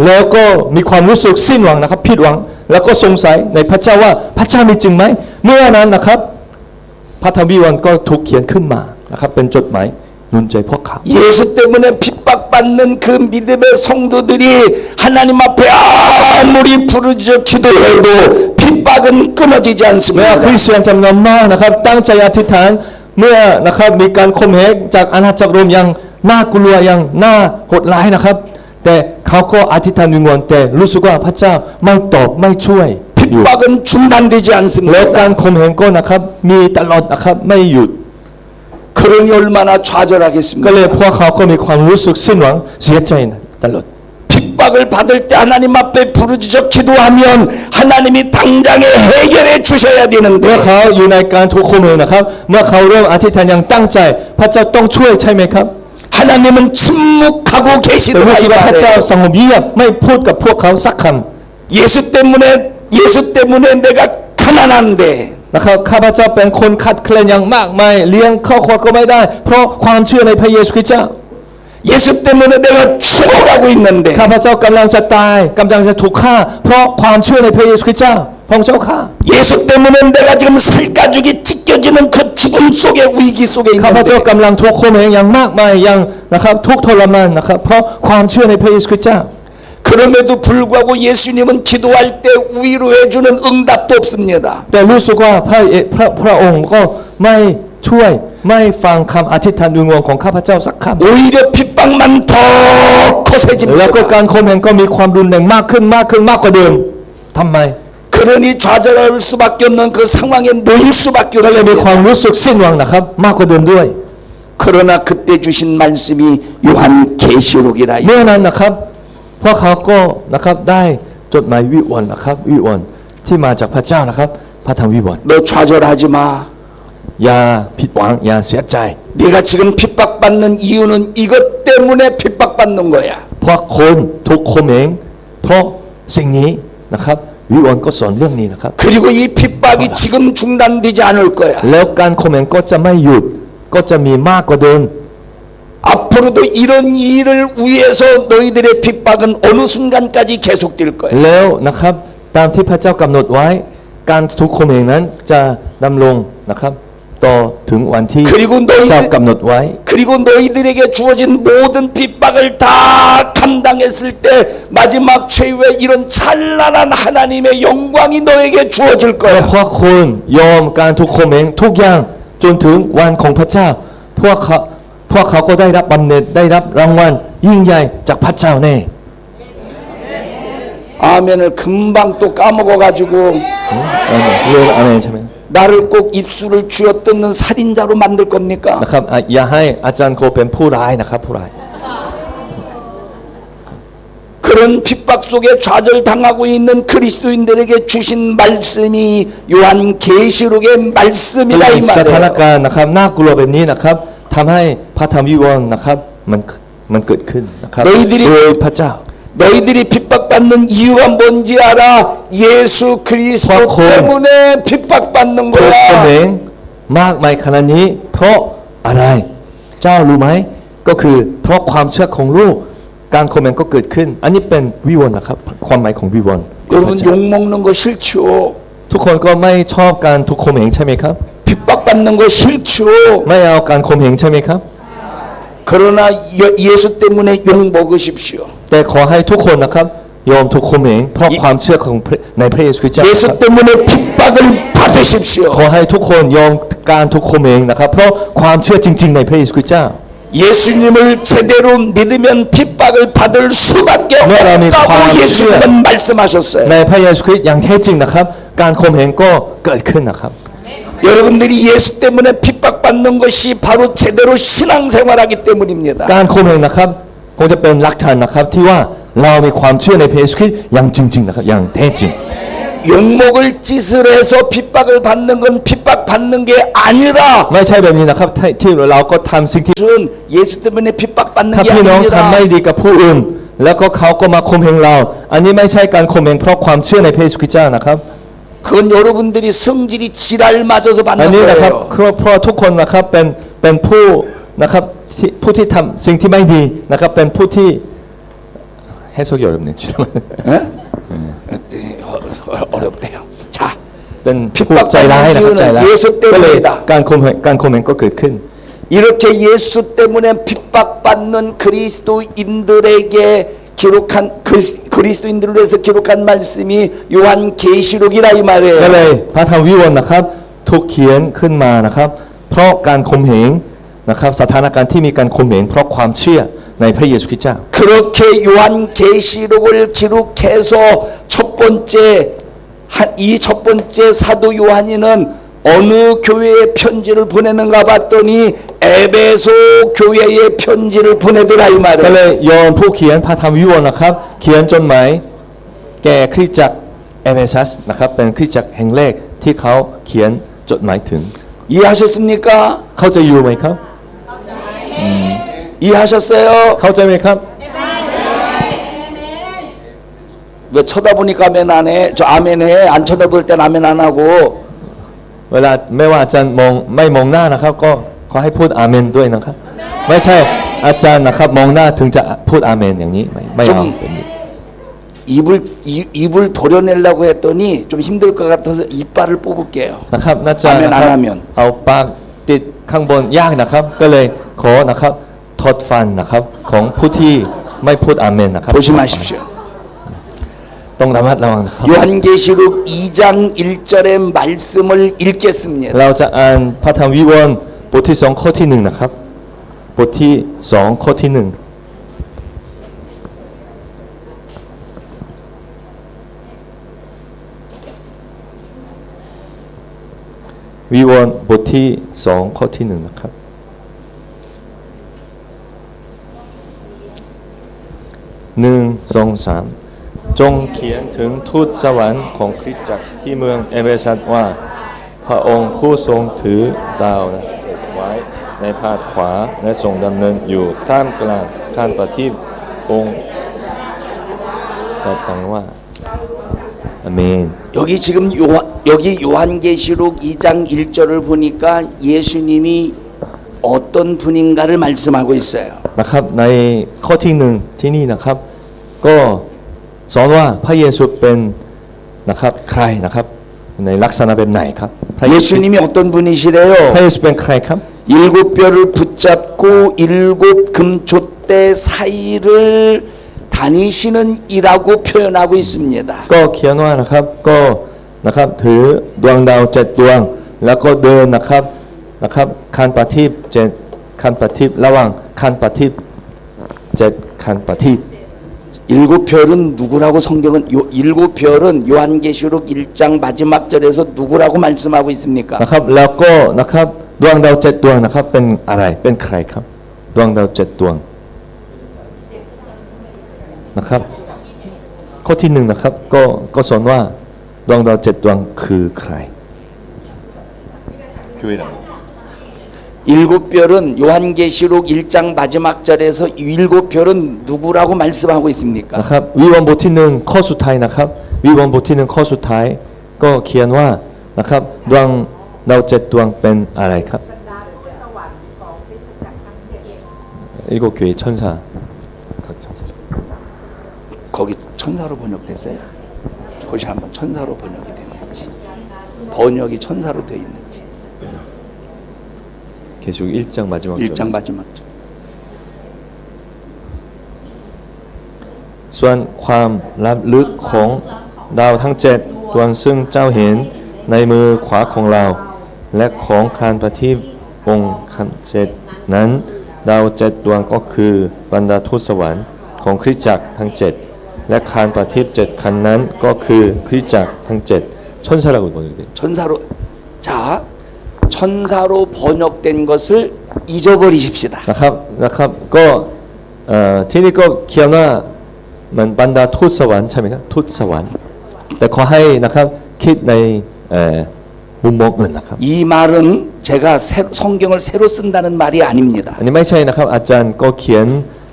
แล้วก็มีความรู้สึกสิ้นหวังนะครับผิดหวังแล้วก็สงสัยในพระเจ้าว่าพระเจ้ามีจริงไหมเมื่อนั้นนะครับพระธรรมวิวรณ์ก็ถูกเขียนขึ้นมานะครับเป็นจดหมายหนุนใจพวกเขา 예수 때문에 핍박받는 그 믿음의 성도들이 하나님 앞에 아무리 부르짖어 기도해도 핍박은 끊어지지 เมื่อค 않습니다. ริสเตียนจำนวนมากนะครับตั้งใจอธิษฐานเมื่อนะครับมีการข่มเหงจากอาณาจักรโรมอย่างน่ากลัวอย่างน่าโหดร้ายนะครับแต่เขาก็อธิษฐานวิงวอนแต่รู้สึกว่าพระเจ้าไม่ตอบไม่ช่วยอยู่ 핍박은 중단되지 แล้ว 않습니다. การข่มเหงก็นะครับมีตลอดนะครับไม่หยุด 그러니 얼마나 ก็ 좌절하겠습니까? เลยพวกเขาก็มีความรู้สึกสิ้นหวังเสียใจตลอด 핍박을 받을 때 하나님 앞에 부르짖어 기도하면 하나님이 당장에 해결해 주셔야 เมื่อ 되는데 เขาอยู่ในการถูกข่มเหงนะครับเมื่อเขาเริ่มอธิษฐานอย่างตั้งใจพระเจ้าต้องช่วยใช่ไหมครับ 하나님은 침묵하고 แต่รู้ 계시더라 สึ 이 กว่าพระเจ้า 말이에요. สงบเงียบไม่พูดกับพวกเขาสักคำ 예수 때문에 내가 가난한데 นะครับข้าพเจ้าเป็นคนขัดแคลนอย่างมากมายเลี้ยงครอบครัวก็ไม่ได้เพราะความเชื่อในพระเยซูคริสต์เจ้า 예수 때문에 내가 죽어가고 있는데 ข้าพเจ้ากำลังจะตายกำลังจะถูกฆ่าเพราะความเชื่อในพระเยซูคริสต์เจ้าพระองค์เจ้าข้า 예수 때문에 내가 지금 살가죽이 찢겨지는 그 죽음 속에 위기 속에 ข้าพเจ้า 있는데 กำลังถูกข่มเหงอย่างมากมายอย่างนะครับทุกข์ทรมานนะครับเพราะความเชื่อในพระเยซูคริสต์เจ้า 그럼에도 불구하고 예수님은 기도할 때 위로해주는 응답도 없습니다. แต่รู้สึกว่าพระองค์ก็ไม่ช่วยไม่ฟังคำอธิษฐานวิงวอนของข้าพเจ้าสักคำ 오히려 핍박만 더 แล้วก็ 거세집니다. การข่มเหงก็มีความรุนแรงมากขึ้นมากขึ้นมากกว่าเดิมทำไม 그러니 좌절할 수밖에 없는 그 상황에 놓일 수밖에 ก็เลยมีความ 없습니다. รู้สึกสิ้นหวังนะครับมากกว่าเดิมด้วย 그러나 그때 주신 말씀이 요한 계시록이라. เมื่อนั้นนะครับพวกเขาก็นะครับได้จดหมายวิวรณ์นะครับวิวรณ์ที่มาจากพระเจ้านะครับพระธรรมวิวรณ์ 너 좌절하지 마. อย่าผิดหวังอย่าเสียใจ 네가 지금 핍박받는 이유는 이것 때문에 핍박받는 거야. เพราะคนถูกข่มเหงเพราะสิ่งนี้นะครับวิวรณ์ก็สอนเรื่องนี้นะครับ 그리고 이 핍박이 지금 중단되지 않을 거야. แล้วการข่มเหงก็จะไม่หยุดก็จะมีมากกว่าเดิม 앞으로도 이런 일을 위해서 너희들의 핍박은 어느 순간까지 계속될 거야. แล้วนะครับตามที่พระเจ้ากำหนดไว้การถูกข่มเหงนั้นจะดำรงนะครับต่อถึงวันที่ 그리고 เจ้ากำหนดไว้ 그리고 너희들에게 주어진 모든 핍박을 다 감당했을 때 마지막 최후의 이런 찬란한 하나님의 영광이 너에게 주어질 ก็ 거야. เพราะคุณยอมการถูกข่มเหงทุกอย่างจนถึงวันของพระเจ้าพวกเขาก็ได้รับบำเหน็จได้รับรางวัลยิ่งใหญ่จากพระเจ้าแน่ 아멘을 금방 또 까먹어가지고 เรื่องอะไรใช่ไหม 나를 꼭 입술을 쥐어뜯는 살인자로 만들 겁니까? นะครับอย่าให้อาจารย์โคเป็นผู้ร้ายนะครับผู้ร้าย 그런 핍박 속에 좌절당하고 있는 그리스도인들에게 주신 말씀이 요한 계시록의 말씀이라 이 สถาน 말이에요. การณ์นะครับน่ากลัวแบบนี้นะครับทำให้พระธรรมวิวรณ์นะครับมันเกิดขึ้นนะครับโดยพระเจ้า 너희들이 핍박받는 이유가 뭔지 알아? 예수 그리스도 때문에 핍박받는 ถูกข่มเห 거야. งมากมายขนาดนี้เพราะอะไรเจ้ารู้ไหมก็คือเพราะความเชื่อของลูกการข่มเหงก็เกิดขึ้น อันนี้เป็นวิวรณ์นะครับความหมายของวิวรณ์ 여러분 욕 먹는 거 싫죠? ทุกคนก็ไม่ชอบการถูกข่มเหงใช่ไหมครับ 핍박받는 거 싫죠? ไม่เอาการข่มเหงใช่ไหมครับ 그러나 예수 때문에 욕 먹으십시오. แต่ขอให้ทุกคนนะครับยอมถูกข่มเหงเพราะความเชื่อของในพระเยซูคริสต์เจ้านะครับ 예수 때문에 핍박을 받으십시오. ขอให้ทุกคนยอมการถูกข่มเหงนะครับเพราะความเชื่อจริงๆในพระเยซูคริสต์เจ้า 예수님을 제대로 믿으면 핍박을 받을 수밖에 하나님 없다고 광채. 예수님은 말씀하셨어요. ในพระเยซูคริสต์อย่างแท้จริงนะครับการข่มเหงก็เกิดขึ้นนะครับ 여러분들이 예수 때문에 핍박받는 것이 바로 제대로 신앙생활하기 때문입니다. การข่มเหงนะครับคงจะเป็นหลักฐานนะครับที่ว่าเรามีความเชื่อในพระเยซูคริสต์อย่างจริงๆนะครับอย่างแท้จริง 욕먹을 짓을 해서 핍박을 받는 건 핍박받는 게 아니라 ไม่ใช่แบบนี้นะครับที่เราก็ทำสิ่งที่ 그것은 예수 때문에 핍박받는 ถ้า 게 พี่น้องทำไม่ 아니라 ดีกับผู้อื่น แล้วก็เขาก็มาข่มเหงเรา อันนี้ไม่ใช่การข่มเหงเพราะความเชื่อในพระเยซูคริสต์เจ้านะครับ 그건 여러분들이 성질이 지랄 맞아서 อัน 받는 นี้นะครับ 거예요. เพราะทุกคนนะครับเป็นผู้นะครับผู้ที่ทำสิ่งที่ไม่ดีนะครับเป็นผู้ที่해석이 어렵네요. 예? 어렵대요. 자, เป็นผู้ใจร้ายนะครับใจร้าย 예수 ก็เลย 때문이다. การข่มเหงก็เกิดขึ้น 이렇게 예수 때문에 핍박받는 그리스도인들에게 기록한 그리스도인들을 위해서 기록한 말씀이 요한 계시록이라 이 ก็ 말이에요. เลยพระธรรมวิวรณ์นะครับถูกเขียนขึ้นมานะครับเพราะการข่มเหงนะครับสถานการณ์ที่มีการข่มเหงเพราะความเชื่อในพระเยซูคริสต์เจ้า 그렇게 요한 계시록을 기록해서 이 첫 번째 사도 요한이는 어느 교회에 편지를 보내는가 봤더니 에베소 교회에 편지를 보내더라 이 ก็ 말이에요. เลยยอห์นผู้เขียนพระธรรมวิวรณ์นะครับเขียนจดหมายแก่คริสตจักรเอเฟซัสนะครับเป็นคริสตจักรแห่งแรกที่เขาเขียนจดหมายถึง 이해하셨습니까? เข้าใจอยู่ไหมครับ 이해하셨어요? เข้าใจไหมครับ 왜 쳐다보니까 아멘 안 해? 저 아멘 해. 안 쳐다볼 땐 아멘 안 하고. เวลาไม่ว่าอาจารย์ไม่มองหน้านะครับก็ขอให้พูดอาเมนด้วยนะครับ ไม่ใช่อาจารย์นะครับมองหน้าถึงจะพูดอาเมนอย่างนี้ไม่เอาแบบนี้ 입을 도려내려고 했더니 좀 힘들 것 같아서 이빨을 뽑을게요. นะครับน่าจะ อาเมน นะครับ อาเมน เอาปากติดข้างบนยากนะครับ ก็เลยขอนะครับถอดฟันนะครับของผู้ที่ไม่พูดอาเมนนะครับ 조심하십시오. ต้องระมัดระวังนะครับ 요한계시록 2장 1절의 말씀을 읽겠습니다. เราจะอ่านพระธรรมวิวรณ์บทที่2ข้อที่1นะครับบทที่2ข้อที่1วิวรณ์บทที่2ข้อที่1นะครับ1 2 3จงเขียนถึงทูตสวรรค์ของคริสตจักรที่เมืองเอเฟซัสว่าพระองค์ผู้ทรงถือดาวเก็บไว้ในพาดขวาและทรงดำเนินอยู่ท่ามกลางการประทีปองค์แต่ตังว่าอาเมน 여기 지금 여기 요한계시록 2장 1절을 보니까 예수님이 어떤 분인가를 말씀하고 있어요. นะครับในข้อที่1ที่นี่นะครับก็สอนว่าพระเยซูเป็นนะครับใครนะครับในลักษณะแบบไหนครับพระเยซู 예수님이 어떤 พระ 분이시래요? เยซูเป็นใครครับ 일곱 뼈를 붙잡고 일곱 금촛대 사이를 다니시는 이라고 표현하고 있습니다. ก็เขียนว่านะครับก็นะครับถือดวงดาว7ดวงแล้วก็เดินนะครับคันประทีป7คันประทีประหว่างคันประทีป7คันประทีป 일곱 별은 누구라고 성경은 일곱 별은 요한계시록 1장 마지막 절에서 누구라고 말씀하고 있습니까? นะครับแล้วก็นะครับดวงดาว7ดวงนะครับเป็นอะไรเป็นใครครับดวงดาว7ดวงนะครับข้อที่1นะครับก็สอนว่าดวงดาว7ดวงคือใคร 일곱 별은 요한계시록 1장 마지막 절에서 일곱 별은 누구라고 말씀하고 있습니까? นะครับวิวรณ์บทที่1ข้อสุดท้ายนะครับวิวรณ์บทที่1ข้อสุดท้ายก็เขียนว่านะครับดวงดาว7ดวงเป็นอะไรครับ일곱 교회 천사 각 천사 거기 천사로 번역됐어요? 거기 한번 천사로 번역이 됐는지 번역이 천사로 되어 있는지 계시록 1장 마지막 1장 절 마지막 절 ส่วนความลับลึกของดาวทั้ง7ดวงซึ่งเจ้าเห็นในมือขวาของเราและของคานประทีปองค์คัน7นั้นดาว7ดวงก็คือบรรดาทูตสวรรค์ของคริสตจักรทั้ง7และคานประทีป7คันนั้นก็คือคริสตจักรทั้ง7천사라고 번역돼요. 천사로 자 천사로 번역된 것을 잊어버리십시다. นะครับก็ที่นี่ก็เขียนว่ามันบรรดาทูตสวรรค์ใช่ไหมครับทูตสวรรค์แต่ขอให้นะครับคิดในมุมมองอื่นนะครับ 이 말은 제가 성경을 새로 쓴다는 말이 아닙니다. อันนี้ไม่ใช่นะครับอาจารย์ก็เขียน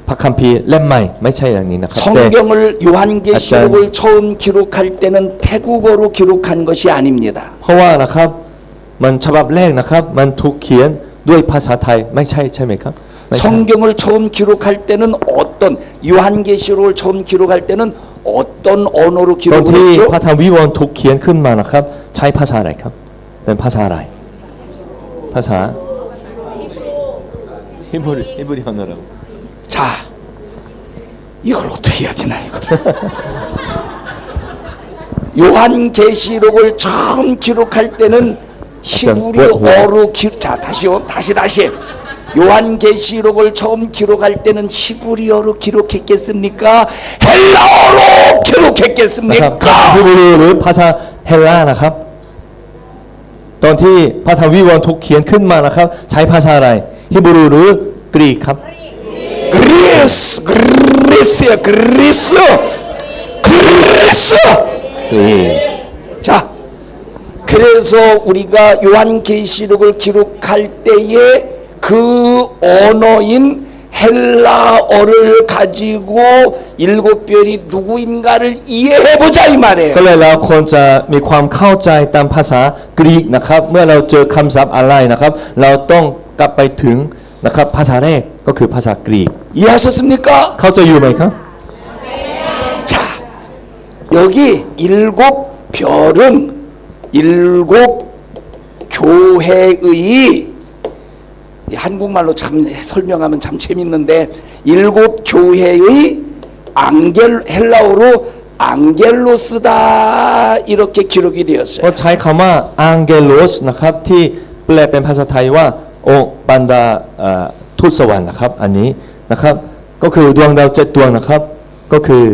พระคัมภีร์เล่มใหม่ไม่ใช่อย่างนี้นะครับแต่ 성경을 요한계시록을 처음 기록할 때는 태국어로 기록한 것이 아닙니다. เพราะว่านะครับมันฉบับแรกนะครับมันถูกเขียนด้วยภาษาไทยไม่ใช่ใช่ไหมครับไม่ใช่ 성경을 처음 기록할 때는 어떤 요한계시록을 처음 기록할 때는 어떤 언어로 ตอน 기록을 ที่ 했죠? พระธรรมวิวรณ์ถูกเขียนขึ้นมานะครับใช้ภาษาอะไรครับเป็นภาษาอะไรภาษา히브리 언어라고 자, 이걸 어떻게 해야 되나 이걸. 요한계시록을 처음 기록할 때는 히브리어로 자 다시요 다시 요한계시록을 처음 기록할 때는 히브리어로 기록했겠습니까? 헬라어로 นะครับภาษา 기록했겠습니까? ฮิบรูหรือภาษาเฮลลานะครับตอนที่พระธรรมวิวรณ์ถูกเขียนขึ้นมานะครับใช้ภาษาอะไรฮิบรูหรือกรีกครับ 그리스야 그리스 กรีก 자 그래서 우리가 요한계시록을 기록할 때에 그 언어인 헬라어를 가지고 일곱 별이 누구인가를 이해해보자 이 말이에요. ก็เลยเราควรจะมีความเข้าใจตามภาษากรีกนะครับเมื่อเราเจอคำศัพท์อะไรนะครับเราต้องกลับไปถึงนะครับภาษาแรกก็คือภาษากรีก 이해하셨습니까? เข้าใจอยู่ไหมครับ 자 여기 일곱 별은 일곱 교회의 한국말로 참 설명하면 참 재밌는데 일곱 교회의 헬라어로 앙겔로스다 이렇게 기록이 ก็ 되었어요. ใช้คำว่าอังเกโลสนะครับที่แปลเป็นภาษาไทยว่าองค์บรรดาทูตสวรรค์นะครับอันนี้นะครับก็คือดวงดาว7ดวงนะครับก็คือ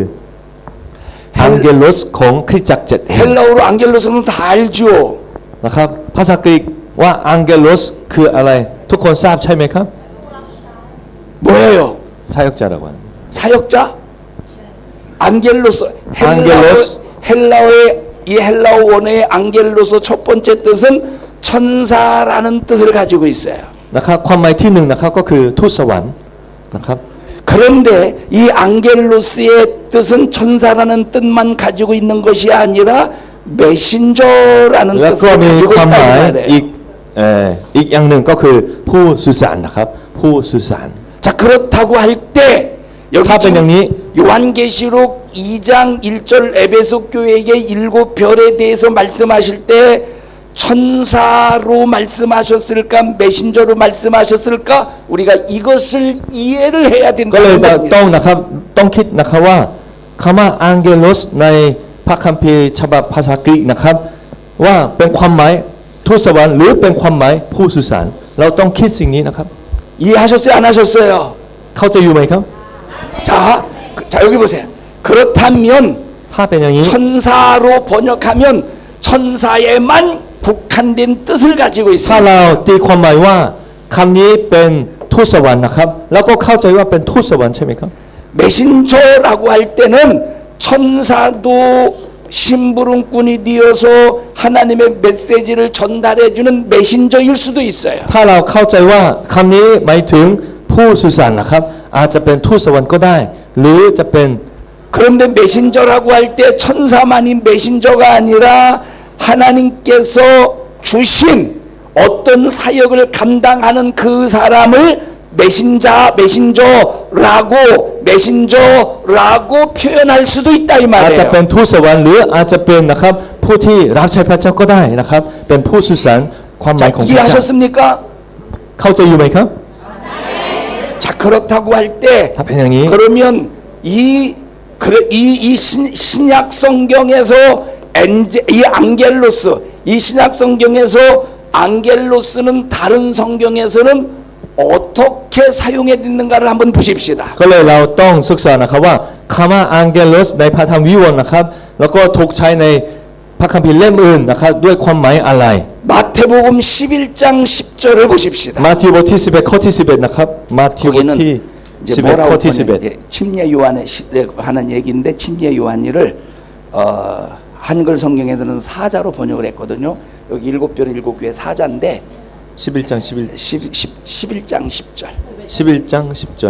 อังเกโลสของคริสตจักร7แห่ง 헬라어로 앙겔로스는 다 알죠. นะครับภาษากรีกว่าอังเกโลสคืออะไรทุกคนทราบใช่ไหมครับ 뭐예요? 사역자라고 하는 사역자? 앙겔로스. 앙겔로스. 헬라어의 이 헬라어 원어의 앙겔로스 첫 번째 뜻은 천사라는 뜻을 가지고 있어요. นะครับความหมายที่หนึ่งนะครับก็คือทูตสวรรค์นะครับ 그런데 이 앙겔로스의 뜻은 천사라는 뜻만 가지고 있는 것이 아니라 메신저라는 แล้วก็ 뜻을 มี 가지고 ความห 있다는 มาย 말이에요. อีกอย่างหนึ่งก็คือผู้สื่อสารนะครับผู้สื่อสาร 자 그렇다고 할 때 여기 답은 지금 형님. 요한계시록 2장 1절 에베소 교회에게 일곱 별에 대해서 말씀하실 때 천사로 말씀하셨을까 메신저로 말씀하셨을까 우리가 이것을 이해를 해야 ก็เลย 된다는 ต้อ 겁니다. งนะครับต้องคิดนะครับว่าคำว่าอังเกโลสในพระคัมภีร์ฉบับภาษากรีกนะครับว่าเป็นความหมายทูตสวรรค์หรือเป็นความหมายผู้สื่อสารเราต้องคิดสิ่งนี้นะครับ 이해하셨어요? 안 하셨어요? เข้าใจอยู่ไหมครับ 자 여기 보세요. 그렇다면 ถ้าเป็นอย่างนี้ 천사로 번역하면 천사에만 국한된 뜻을 가지고 ถ้า 있습니다. เราตีความหมายว่าคำนี้เป็นทูตสวรรค์นะครับแล้วก็เข้าใจว่าเป็นทูตสวรรค์ใช่ไหมครับ 메신저라고 할 때는 천사도 심부름꾼이 되어서 하나님의 메시지를 전달해주는 메신저일 수도 있어요. ถ้าเราเข้าใจว่าคำนี้หมายถึงผู้สื่อสารนะครับอาจจะเป็นทูตสวรรค์ก็ได้หรือจะเป็น 그런데 메신저라고 할 때 천사만이 메신저가 아니라 하나님께서 주신 어떤 사역을 감당하는 그 사람을 메신저라고 표현할 수도 있다 이 อาจจะเป็น 말이에요. ทูตสวรรค์หรืออาจจะเป็นนะครับผู้ที่รับใช้พระเจ้าก็ได้นะครับเป็นผู้สื่อสารความหมาย 자, ของพระเจ้า 이해하셨습니까? เข้าใจอยู่ไหมครับ 자 그렇다고 할 때 ถ้าเป็นอย่างนี้ 그러면 이 신약 성경에서 이 앙겔로스 이 신약 성경에서 앙겔로스는 다른 성경에서는 어떻게 사용해있는가를 한번 보십시다. ก็เลยเราต้องศึกษานะครับว่าคำว่าอังเกโลสในพระธรรมวิวรณ์นะครับแล้วก็ถูกใช้ในพระคัมภีร์เล่มอื่นนะครับด้วยความหมายอะไร 마태 마태복음 11장 10절을 보십시다. มัทธิวบทที่11ข้อที่11นะครับมัทธิวบทที่ 이제 11 뭐라고 ข้อที่ 보내- 11 예, 침례 요한의 하는 얘기인데 침례 요한이를 한글 성경에서는 사자로 번역을 했거든요. 여기 7별 7교회 사자인데 11장 11장 10절. 11장 10절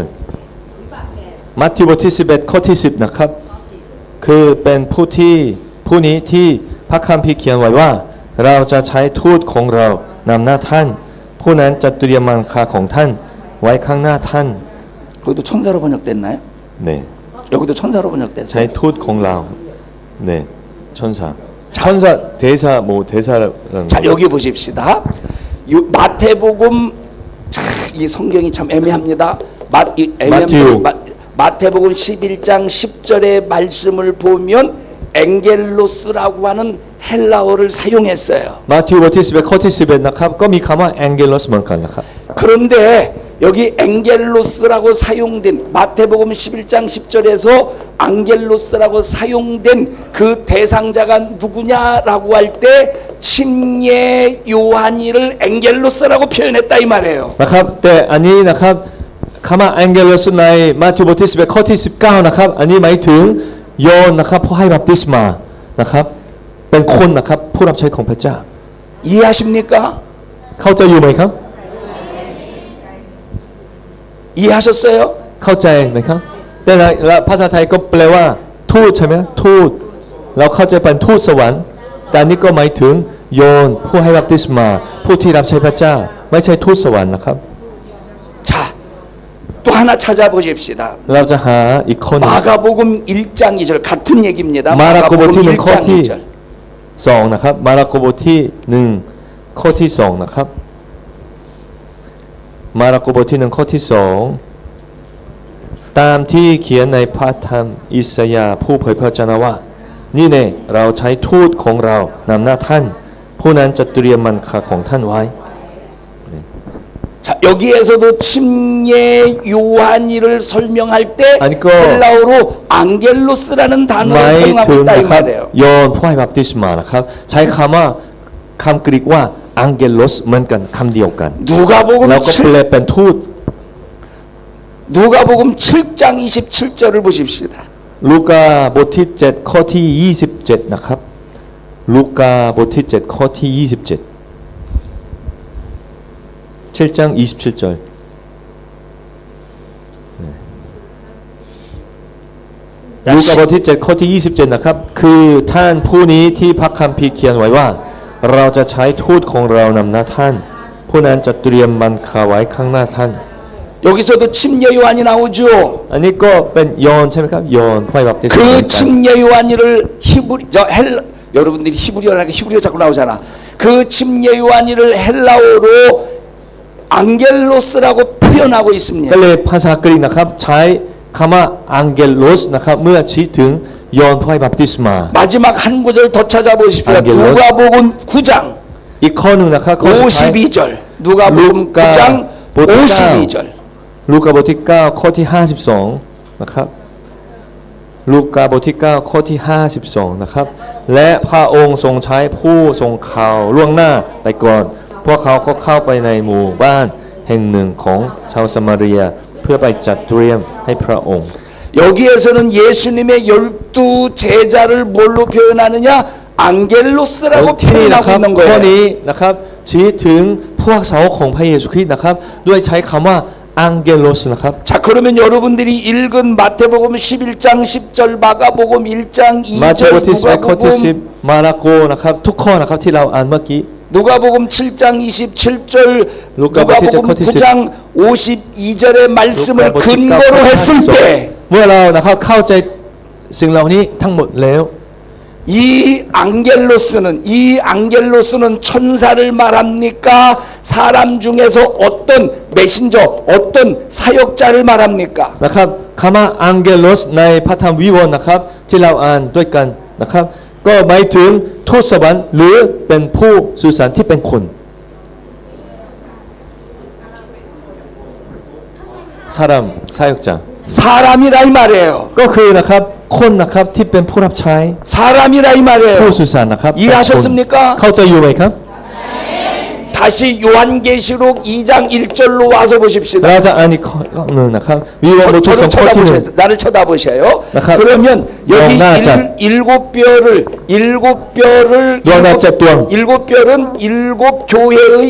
มัทธิวบทที่11ข้อที่10นะครับคือเป็นผู้นี้ที่พระคัมภีร์เขียนไว้ว่าเราจะใช้ทูตของเรานำหน้าท่านผู้นั้นจะเตรียมมังคาของท่านไว้ข้างหน้าท่าน 거기도 천사로 번역됐나요? 네 여기도 천사로 ใช้ 번역됐어요. ทูตของเรา네 천사 대사 뭐 대사라는 자, 여기 보십시다. 마태복음 참, 이 성경이 참 애매합니다. 마태복음 11장 10절의 말씀을 보면 엥겔로스라고 하는 헬라어를 사용했어요. มัทธิวบทที่11ข้อที่11นะครับก็มีคำว่า angelos เหมือนกันนะครับ 그런데 여기 엥겔로스라고 사용된 마태복음 11장 10절에서 앙겔로스라고 사용된 그 대상자가 누구냐라고 할 때 침례 요한이를 엥겔로스라고 표현했다 이 말이에요. นะครับแต่อันนี้นะครับคำว่า angelos ในมัทธิวบทที่11ข้อที่19นะครับอันนี้หมายถึงโยนนะครับผู้ให้บัพติศมานะครับเป็นคนนะครับผู้รับใช้ของพระเจ้า 이해하십니까? เข้าใจอยู่ไหมครับ 이해하셨어요? เข้าใจไหมครับแต่ละภาษาไทยก็แปลว่าทูตใช่ไหมทูตเราเข้าใจเป็นทูตสวรรค์แต่อันนี้ก็หมายถึงโยนผู้ให้บัพติศมาผู้ที่รับใช้พระเจ้าไม่ใช่ทูตสวรรค์นะครับ 자, 또 하나 찾아보십시다. เราจะหาอีกคน 마가복음 1장 2절 같은 얘기입니다. มาระโกบทที่ 1 ข้อ 1장 ที่ 2절. 2นะครับมาระโกบทที่1ข้อที่2นะครับมาระโกบทที่1ข้อที่2ตามที่เขียนในพระธรรมอิสยาห์ผู้เผยพระวจนะว่านี่แน่เราใช้ทูตของเรานำหน้าท่านผู้นั้นจะเตรียมมันคาของท่านไว้ 자, 여기에서도 침례 요한이를 설명할 때 아니, 그- 헬라어로 앙겔로스라는 ห 단어를 มายถึง 사용하고 있다 นะ 이 ครับ 말이에요. โยนผู้ให้บัพติศมานะครับใช้คำว่าคำกรีกว่าอังเกลสเหมือนกันคำเดียวกัน 누가복음 แล้วก็แปลเป็นทูต 누가복음 7장 27절을 보십시다. ลูกาบทที่7ข้อที่27นะครับลูกาบทที่7ข้อที่27 7장 27절ลูกาบทที่7ข้อที่27นะครับคือท่านผู้นี้ที่พระคัมภีร์เขียนไว้ว่าเราจะใช้ทูตของเรานำหน้าท่านผู้นั้นจะเตรียมมันคาไว้ข้างหน้าท่าน 여기서도 침례 요한이 나오죠. อันนี้ก็เป็นโยนใช่ไหมครับโยนผู้ให้บัพติศมา 그 침례 요한이를 여러분들이 히브리어라니까 히브리어 자꾸 나오잖아. 그 침례 요한이를 헬라어로 앙겔로스라고 표현하고 ก็ 있습니다. เลยภาษากรีกนะครับใช้คำว่าอังเกลสนะครับเมื่อชี้ถึงโยนผู้ให้บัพติศมา 마지막 한 구절 더 찾아보십시오. 앙겔로스. 누가복음 9장 อีกข้อหนึ่งนะครับข้อสุดท้าย 52절. 누가복음 루카 9장 보통 52절. ลูกาบทที่9ข้อที่52นะครับลูกาบทที่9ข้อที่52นะครับและพระองค์ทรงใช้ผู้ทรงข่าวล่วงหน้าไปก่อนพวกเขาก็เข้าไปในหมู่บ้านแห่งหนึ่งของชาวสมาเรียเพื่อไปจัดเตรียมให้พระองค์ 여기에서는 예수님의 12 제자를 뭘로 표현하느냐? แล้ว 앙겔로스라고 ที่นี่นะค 표현하고 รับ 있는 ข้อ 거예요. นี้นะครับชี้ถึงพวกสาวกของพระเยซูคริสต์นะครับด้วยใช้คำว่าอังเกลสนะครับ 자, 그러면 여러분들이 읽은 마태복음 11장 10절, 마가복음 1장 มาระโกบท 2절, ที่11ข้อที่ 누가복음 10มาระโกนะครับทุกข้อนะครับที่เราอ่านเมื่อกี้ 누가복음 7장 27절, 누가복음 누가복음 9장 52절의 말씀을 근거로 했을 때 เมื่อเรานะครับเข้าใจสิ่งเหล่านี้ทั้งหมดแล้ว 이 앙겔로스는 천사를 말합니까? 사람 중에서 어떤 메신저, 어떤 사역자를 말합니까? นะครับคำว่าอังเกลสในพระธรรมวิวรณ์นะครับที่เราอ่านด้วยกันนะครับก็หมายถึงทูตสวรรค์หรือเป็นผู้สื่อสารที่เป็นคน사람 사역자 사람이라 이 말이에요. ก็คือนะครับคนนะครับที่เป็นผู้รับใช้ 사람이라 이 ผู้ 말이에요. สื่อสารนะครับ 이해하셨습니까? เข้าใจอยู่ไหมครับ 다시 요한계시록 2장 1절로 와서 보십시다. เราจะอ่านอีกข้อหนึ่งนะครับวิวรณ์บทที่ 저를 2ข้อที่ 쳐다보셔요. 나를 쳐다보셔요. 나가- 그러면 여기 영나자. 일곱 뼈를 영나자 뚜껑. 일곱 뼈는 일곱 교회의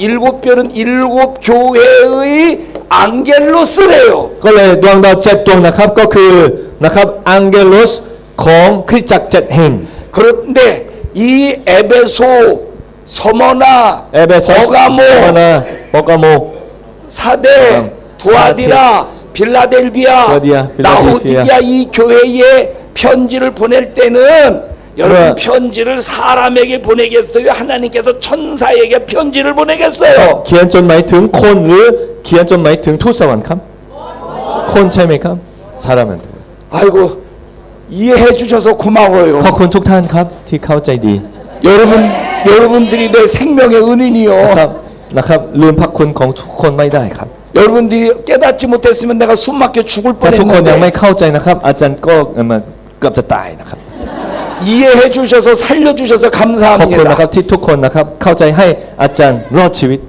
일곱 뼈는 일곱 교회의 안겔로스래요. ก็เลยดวงดาว7ดวงนะครับก็คือนะครับอังเกลุสของคริสตจักร7แห่ง 그런데 이 에베소, 서머나, เอเบโซส 버가모, โมนาโปกาโม 사대, 두아디라, 빌라델비아, 두아디아, 빌라델피아. 라오디게아 이 교회에 편지를 보낼 때는 여러분 그래. 편지를 사람에게 보내겠어요? 하나님께서 천사에게 편지를 보내겠어요? เขียนจดหมายถึงคนหรือเขียนจดหมายถึงทูตสวรรค์ครับคนใช่ไหมครับสารมัน 아이고 이해해 주셔서 고마워요. ขอบคุณทุกท่านครับที่เข้าใจดี 여러분들이 내 생명의 นะ 은인이요. ครับลืมพระคุณของทุกคนไม่ได้ครับ 여러분들이 깨닫지 못했으면 내가 숨막혀 죽을 แต่ทุกคนยังไม่ 뻔했는데 เข้าใจนะครับ อาจารย์ก็เกือบจะตายนะครับ 이해해 주셔서 살려 주셔서 ขอบคุณนะ 감사합니다. ครับที่ทุกคนนะครับเข้าใจให้อาจารย์รอดชีวิต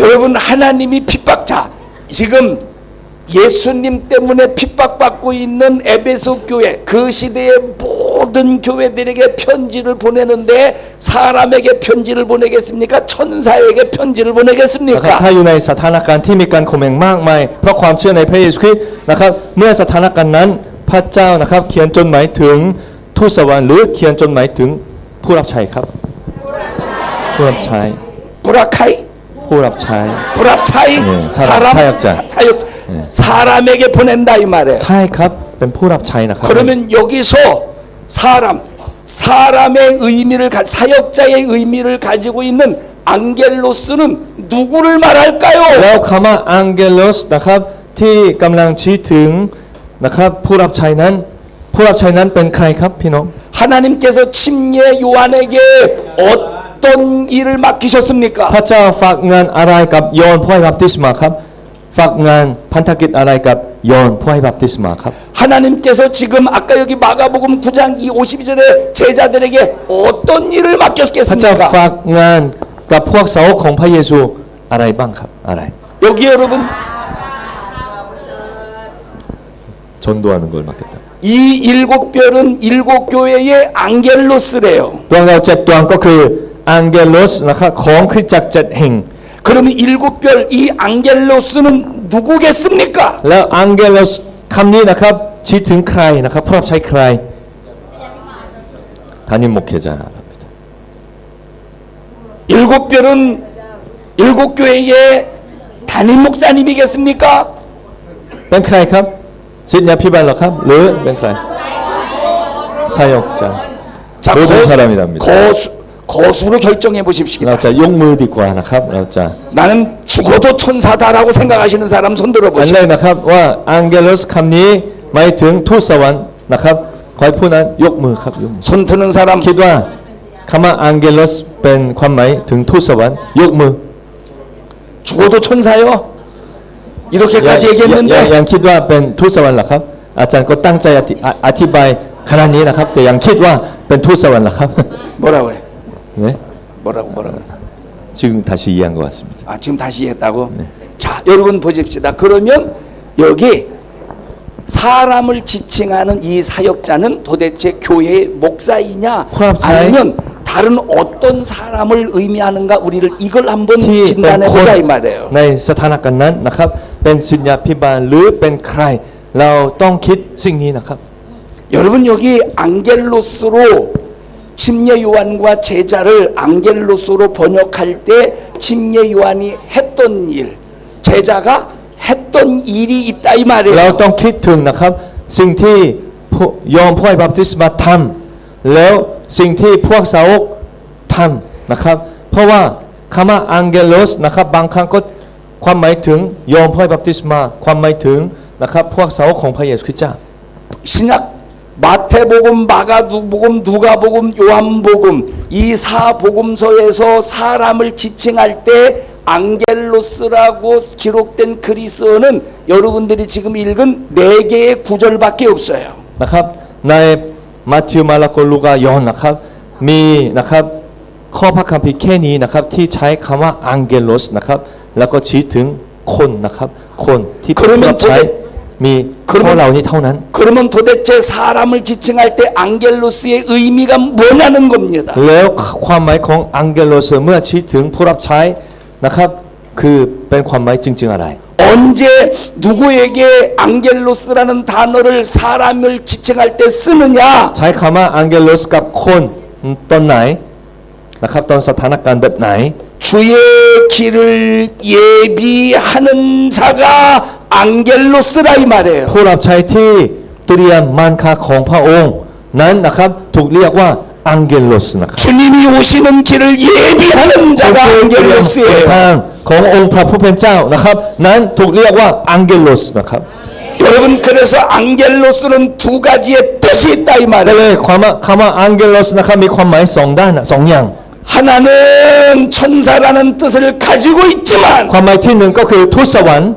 여러분 하나님이 핍박자 지금 예수님 때문에 핍박받고 있는 에베소 교회 그 시대의 모든 교회들에게 편지를 보내는데 사람에게 편지를 보내겠습니까? 천사에게 편지를 นะครับ 보내겠습니까? ถ้าอยู่ในสถานการณ์ที่มีการข่มเหงมากมายเพราะความเชื่อในพระเยซูคริสต์นะครับเมื่อสถานการณ์นั้นพระเจ้านะครับเขียนจดหมายถึงทูตสวรรค์หรือเขียนจดหมายถึงผู้รับใช้ครับผู้รับใช้ 브라카이 ผู้รับใช้ 브랍차이 예, 사역자. 사람에게 보낸다 이 말이에요. ใช่ครับเป็นผู้รับใช้นะครับ 그러면 여기서 사람의 의미를 사역자의 의미를 가지고 있는 안겔로스는 누구를 말할까요? แล้วคำว่าอังเกลสนะครับที่กำลังชี้ถึงนะครับผู้รับใช้นั้นเป็นใครครับพี่น้อง 하나님께서 침례 요한에게 어떤 일을 맡기셨습니까? พระเจ้าฝากงานอะไรกับยอห์นผู้ให้บัพติศมาครับฝากงานพันธกิจอะไรกับยอห์นผู้ให้บัพติศมาครับ 하나님께서 지금 아까 여기 마가복음 9장 52절에 제자들에게 어떤 일을 พระเจ้า 맡겼겠습니까? ฝากงานกับพวกสาวกของพระเยซูอะไรบ้างครับอะไร 여기 여러분 전도하는 걸 맡겼다. 이 일곱 별은 일곱 교회의 안겔로스래요. ดวงดาว7ดวงก็คืออังเกลสนะครับของคริสตจักร7แห่ง 그러면 일곱 별 이 안겔로스는 누구겠습니까? แล้วอังเกลสคำนี้นะครับชี้ถึงใครนะครับผู้รับใช้ใคร담임 목회자랍니다. 일곱 별은 일곱 교회의 담임 목사님이겠습니까? เป็นใครครับศิษยาภิบาลเหรอครับหรือเป็นใครสายกจา 자, 모든 사람이랍니다. 거수로 결정해 보십시오. เราจะยกมือดีกว่านะครับเราจะ 나는 죽어도 천사다라고 생각하시는 사람 손 อันแร 들어보시오. กนะครับว่าอังเกลสคำนี้หมายถึงทูตสวรรค์นะครับขอให้ผู้นั้นยกมือครับยกมือ 손 드는 사람 คิดว่าคำว่าอังเกลสเป็นความหมายถึงทูตสวรรค์ยกมือ 죽어도 천사요? ยัง 이렇게까지 얘기했는데 ยังคิดว่าเป็นทูตสวรรค์เหรอครับอาจารย์ก็ตั้งใจอธิบายขนาดนี้นะครับแต่ยังคิดว่าเป็นทูตสวรรค์เหรอครับ 뭐라 그래? 네? 뭐라고? 지금 다시 이해한 것 같습니다. 아 지금 다시 했다고? 자 여러분 보십시다. 그러면 여기 사람을 지칭하는 이 사역자는 도대체 교회의 목사이냐 아니면 다른 어떤 사람을 의미하는가 우리를 이걸 한번 ที่เป็น 진단해 คน 보자 이 말이에요. ในสถานการณ์นั้นนะครับเป็นศิษยาภิบาลหรือเป็นใครเราต้องคิดสิ่งนี้นะครับ 여러분 여기 안겔로스로 침례 요한과 제자를 안겔로스로 번역할 때 침례 요한이 했던 일, 제자가 했던 일이 있다 이 เรา 말이에요. ต้องคิดถึงนะครับสิ่งที่ยอห์นผู้ให้บัพติศมาทำแล้วสิ่งที่พวกสาวกทำนะครับเพราะว่าคำว่าอังเกลสนะครับบางครั้งก็ความหมายถึงยอห์นผู้ให้บัพติศมาความหมายถึงนะครับพวกสาวกของพระเยซูคริสต์เจ้า 신약 마태복음, 마가복음, 누가복음, 요한복음 이 사복음서에서 사람을 지칭할 때 안겔로스라고 기록된 그리스어는 여러분들이 지금 읽은 4개의 구절밖에 없어요. นะครับในมัทธิวมาระโกลูกายอห์นนะครับมีนะครับ ข้อพระคัมภีร์แค่นี้นะครับที่ใช้คำว่าอังเกโลสนะครับแล้วก็ชี้ถึงคนนะครับคนที่ผู้รับใช้มีข้อเหล่านี้เท่านั้น 그러면 도대체 사람을 지칭할 때 안겔로스의 의미가 뭐냐는 겁니다. แล้วความหมายของอังเกโลสเมื่อชี้ถึงผู้รับใช้นะครับคือเป็นความหมายจริงๆอะไร 언제 누구에게 안겔로스라는 단어를 사람을 지칭할 때 쓰느냐? ใช้คำว่าอังเกโลสกับคนตอนไหนนะครับตอนสถานการณ์แบบไหน 주의 길을 예비하는 자가 안겔로스라 이 말이에요. ผู้รับใช้ที่เตรียมมารคาของพระองค์นั้นนะครับถูกเรียกว่าอังเกโลสนะครับ 주님이 오시는 길을 예비하는 자가 เตรียม 안겔로스예요. ทางขององค์พระผู้เป็นเจ้านะครับนั้นถูกเรียกว่าอังเกโลสนะครับ 여러분 그래서 안겔로스는 두 가지의 뜻이 있다 이 ก็ 말이에요. เลยคำว่าอังเกโลสนะครับมีความหมายสองด้านสองอย่าง 하나는 천사라는 뜻을 가지고 있지만 ความหมายที่หนึ่งก็คือทูตสวรรค์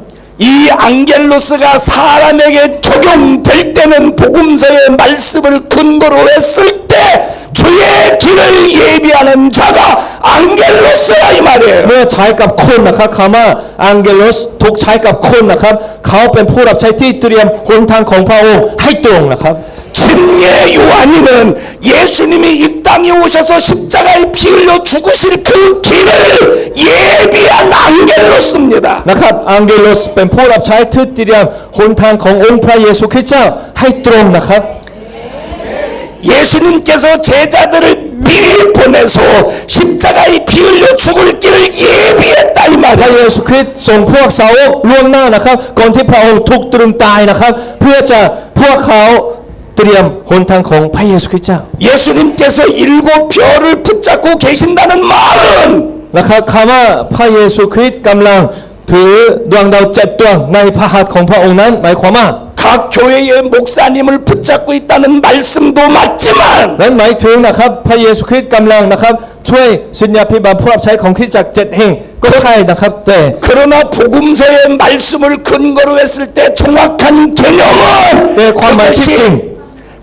이 안겔로스가 사람에게 적용될 때는 복음서의 말씀을 근거로 했을 때 주의 길을 예비하는 자가 안겔로스라 이 말이에요. เมื่อใช้กับคนนะครับคำว่าอังเกโลสถูกใช้กับคนนะครับเขาเป็นผู้รับใช้ที่เตรียมหนทางของพระองค์ให้ตรงนะครับ 침례 요한이는 예수님이 이 땅에 오셔서 십자가에 피 흘려 죽으실 그 길을 예비한 안겔로스입니다. นะครับอังเกโลสเป็นผู้รับใช้ที่เตรียมหนทางขององค์พระเยซูคริสต์เจ้าให้ตรงนะครับ 예수님께서 제자들을 미리 보내서 십자가에 피 흘려 죽을 길을 예비했다 이 พระ 말이에요. เยซูคริสต์ส่งพวกสาวกล่วงหน้านะครับก่อนที่พระองค์ถูกตรึงตายนะครับเพื่อจะพวกเขาเตรียมหนทางของพระเยซูคริสต์เจ้า 예수님께서 일곱 별을 붙잡고 계신다는 말은 นะครับคำว่าพระเยซูคริสต์กำลังถือดวงดาวเจ็ดดวงในพระหัตถ์ของพระองค์นั้นหมายความว่า 각 교회의 목사님을 붙잡고 있다는 말씀도 맞지만 นั้นหมายถึงนะครับพระเยซูคริสต์กำลังนะครับช่วยศิษยาภิบาลผู้รับใช้ของคริสตจักรเจ็ดแห่งก็ใช่นะครับแต่ 그러나 복음서의 말씀을 근거로 했을 때 정확한 개념은 네,ความหมายที่จริง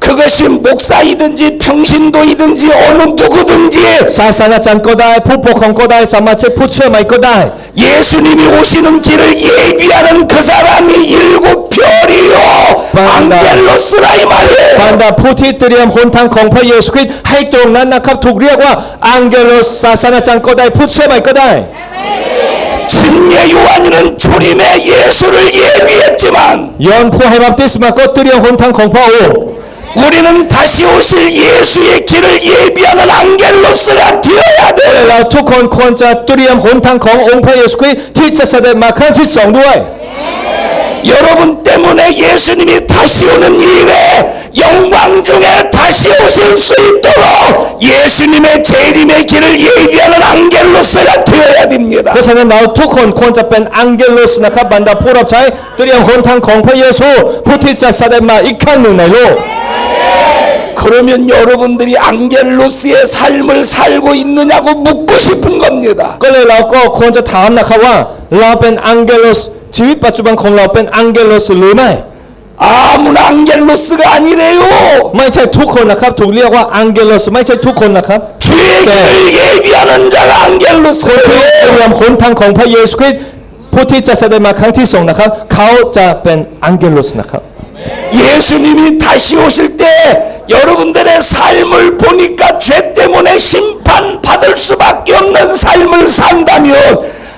그것이 목사이든지 평신도이든지 어느 누구든지 ศาสนาจารย์ก็ได้ผู้ปกครองก็ได้สมาชิกผู้เชื่อใหม่ก็ได้ 예수님이 오시는 길을 예비하는 그 사람이 일곱 별이요 안겔로스라 이 บร 말이에요. รดาผู้ที่เตรียมหนทางของพระเยซูคริสต์ให้ตรงนั้นนะครับถูกเรียกว่าอังเกโลสศาสนาจารย์ก็ได้ผู้เชื่อใหม่ก็ได้ 침례 요한이는 주님의 예수를 예비했지만 ยอห์นผู้ให้บัพติศมาก็เตรียมหนทางของพระองค์ 우리는 다시 오실 예수의 길을 예비하는 안겔로스가 되어야 돼. เราทุกคนควรจะเตรียมหนทางขององค์พระเยซูคริสต์ที่จะเสด็จมาครั้งที่สองด้วย 여러분 때문에 예수님이 다시 오는 일에 영광 중에 다시 오실 수 있도록 예수님의 재림의 길을 예비하는 안겔로스가 되어야 됩니다. เพราะฉะนั้นเราทุกคนควรจะเป็นอังเกโลสนะครับบรรดาผู้รับใช้เตรียมหนทางของพระเยซูผู้ที่จะเสด็จมาอีกครั้งหนึ่งในโลก 그러면 여러분들이 안겔로스의 삶을 살고 있느냐고 묻고 싶은 겁니다. ก็เลยเราก็ควรจะถามนะครับว่าเราเป็นอังเกโลสชีวิตปัจจุบันของเราเป็นอังเกโลสหรือไม่ 아무나 안겔로스가 아니래요. ไม่ใช่ทุกคนนะครับถูกเรียกว่าอังเกโลสไม่ใช่ทุกคนนะครับ 주의 길을 예비하는 자가 คนที่ 안겔로스예요. เตรียมหนทางของพระเยซูคริสต์ผู้ที่จะเสด็จมาครั้งที่สองนะครับเขาจะเป็นอังเกโลสนะครับ 예수님이 다시 오실 때 여러분들의 삶을 보니까 죄 때문에 심판 받을 수밖에 없는 삶을 산다면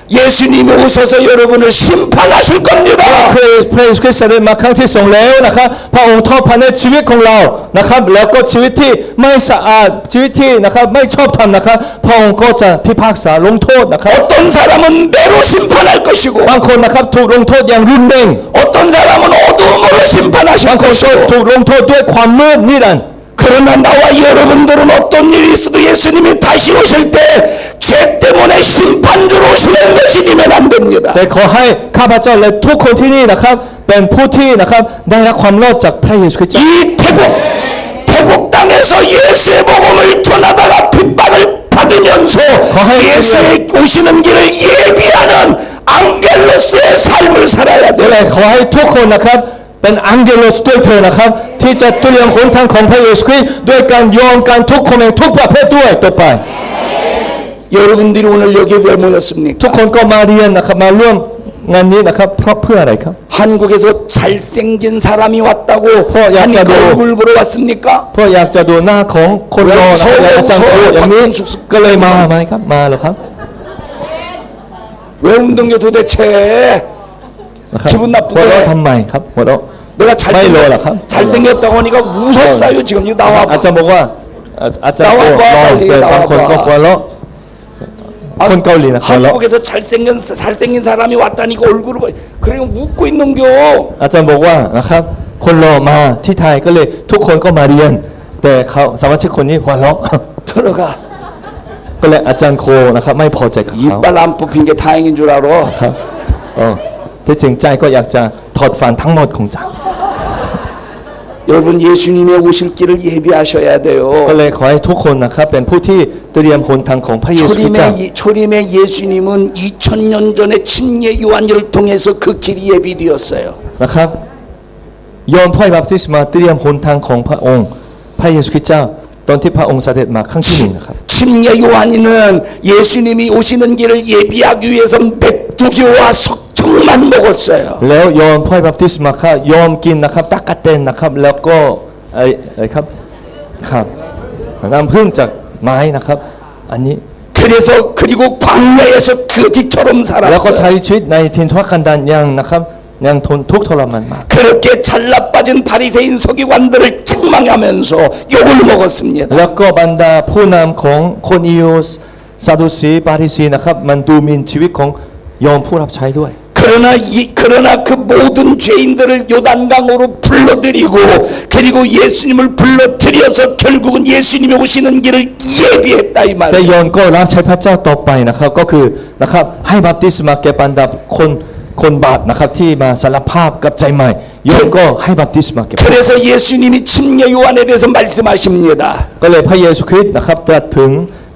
예수님이 오셔서 여러분을 심판하실 겁니다. คือพระเยซูคริสต์เสด็จมาครั้งที่สองแล้วนะครับพระองค์ทอดพระเนตรชีวิตของเรานะครับแล้วก็ชีวิตที่ไม่สะอาดชีวิตที่นะครับไม่ชอบธรรมนะครับพระองค์ก็จะพิพากษาลงโทษนะครับ 어떤 사람은 매로 심판할 것이고 บางคนนะครับถูกลงโทษอย่างรุนแรง 어떤 사람은 어두움으로 심판하실 บางคนก็ 것이고 ถูกลงโทษด้วยความมืดนิรันดร์ 그러나 나와 여러분들은 어떤 일이 있어도 예수님이 다시 오실 때 죄 때문에 심판주로 오시는 것이면 안 됩니다. แต่ขอให้ข้าพเจ้าและทุกคนที่นี่นะครับเป็นผู้ที่นะครับได้รับความรอดจากพระเยซูคริสต์ 이 태국 땅에서 예수의 복음을 전하다가 핍박을 받으면서 예수의 오시는 길을 예비하는 안겔로스의 삶을 살아야 และ 돼요. ขอให้ทุกคนนะครับเป็นอังเกโลสด้วยเธอนะครับที่จะเตรียมหนทางของพระเยซูคริสต์ด้วยการยอมการทุกข์ของทุกประเภทด้วยต่อไป 여러분들이 오늘 여기 왜 ทุก 모였습니까? คนก็มาเรียนนะครับมาร่วมงานนี้นะครับเพราะเพื่ออะไรครับ 한국에서 잘생긴 사람이 왔다고 야, 하니까 너. 얼굴 보러 왔습니까? เพราะอยากจะดูหน้าของคนรอนะครับและอาจารย์โออย่างนี้ก็เลยมาไหมครับมาเหรอครับ 왜 운동요 도대체? นะครับ 기분 หัวเราะ 나쁘게 ทำไมครับหัวเราะ 내가 마일로 올라가? 잘생겼다고 하니까 웃었어요. 지금 이거 อาจาร 나와. ย์บอกว่าอาจารย์โอรอแต่บางคนก็หัวเราะคนเกาหลีนะหัวเราะ 한국에서 잘생긴 사람이 왔다니까 얼굴을 봐. 그리고 웃고 있는겨. อาจารย์บอกว่านะครับคนรอมาที่ไทยก็เลยทุกคนก็มาเรียน แต่เขาสมาชิกคนนี้หัวเราะ 들어가. ก็เลยอาจารย์โคนะครับไม่พอใจกับเขา 이빨 안 뽑힌 게 다행인 줄 알아. ครับที่จริงใจก็อยากจะถอดฟันทั้งหมดของอาจารย์ 여러분 예수님의 오실 길을 예비하셔야 ก็ 돼요. เลยขอให้ทุกคนนะครับเป็นผู้ที่เตรียมหนทางของพระเยซูคริสต์เจ้า 초림의 예수님은 2000년 전에 침례 요한을 통해서 그 길이 예비되었어요. นะครับยอห์นพ่อบัพติศมาเตรียมหนทางของพระองค์ พระเยซูคริสต์เจ้าตอนที่พระองค์เสด็จมาครั้งที่หนึ่งนะครับ 침례 요한이는 예수님이 오시는 길을 예비하기 위해서 메뚜기와 석청만 먹었어요. แล้วยอห์นพ่อบัพติศมาค่ะยอมกินนะครับตั๊กแตนนะครับแล้วก็อะไรครับครับน้ำผึ้งจากไม้นะครับอันนี้ 그래서 그리고 광야에서 거지처럼 แล้วก็ใช้ 살았어요. ชีวิตในทินทุรกันดารยังนะครับยังทนทุกข์ทรมานมาก 그렇게 잘나빠진 바리새인 서기관들을 책망하면서 욕을 먹었습니다. แล้วก็บรรดาผู้นำของคนอิวซาดูซีปาริซีนะครับมันดูหมิ่นชีวิตของยอห์นผู้รับใช้ด้วย 그러나 그 모든 죄인들을 요단강으로 불러들이고 그리고 예수님을 불러들여서 결국은 예수님이 오시는 길을 예비했다 이 แต่ 말이에요. ยอห์นก็รับใช้พระเจ้าต่อไปนะครับก็คือนะครับให้บัพติศมาแก่บรรดาคนบาปนะครับที่มาสารภาพกับใจใหม่ยอห์นก็ให้บัพติศมาแก่ 그래서 예수님이 침례 요한에 대해서 말씀하십니다. ก็เลยพระเยซูคริสต์นะครับตรัสถึง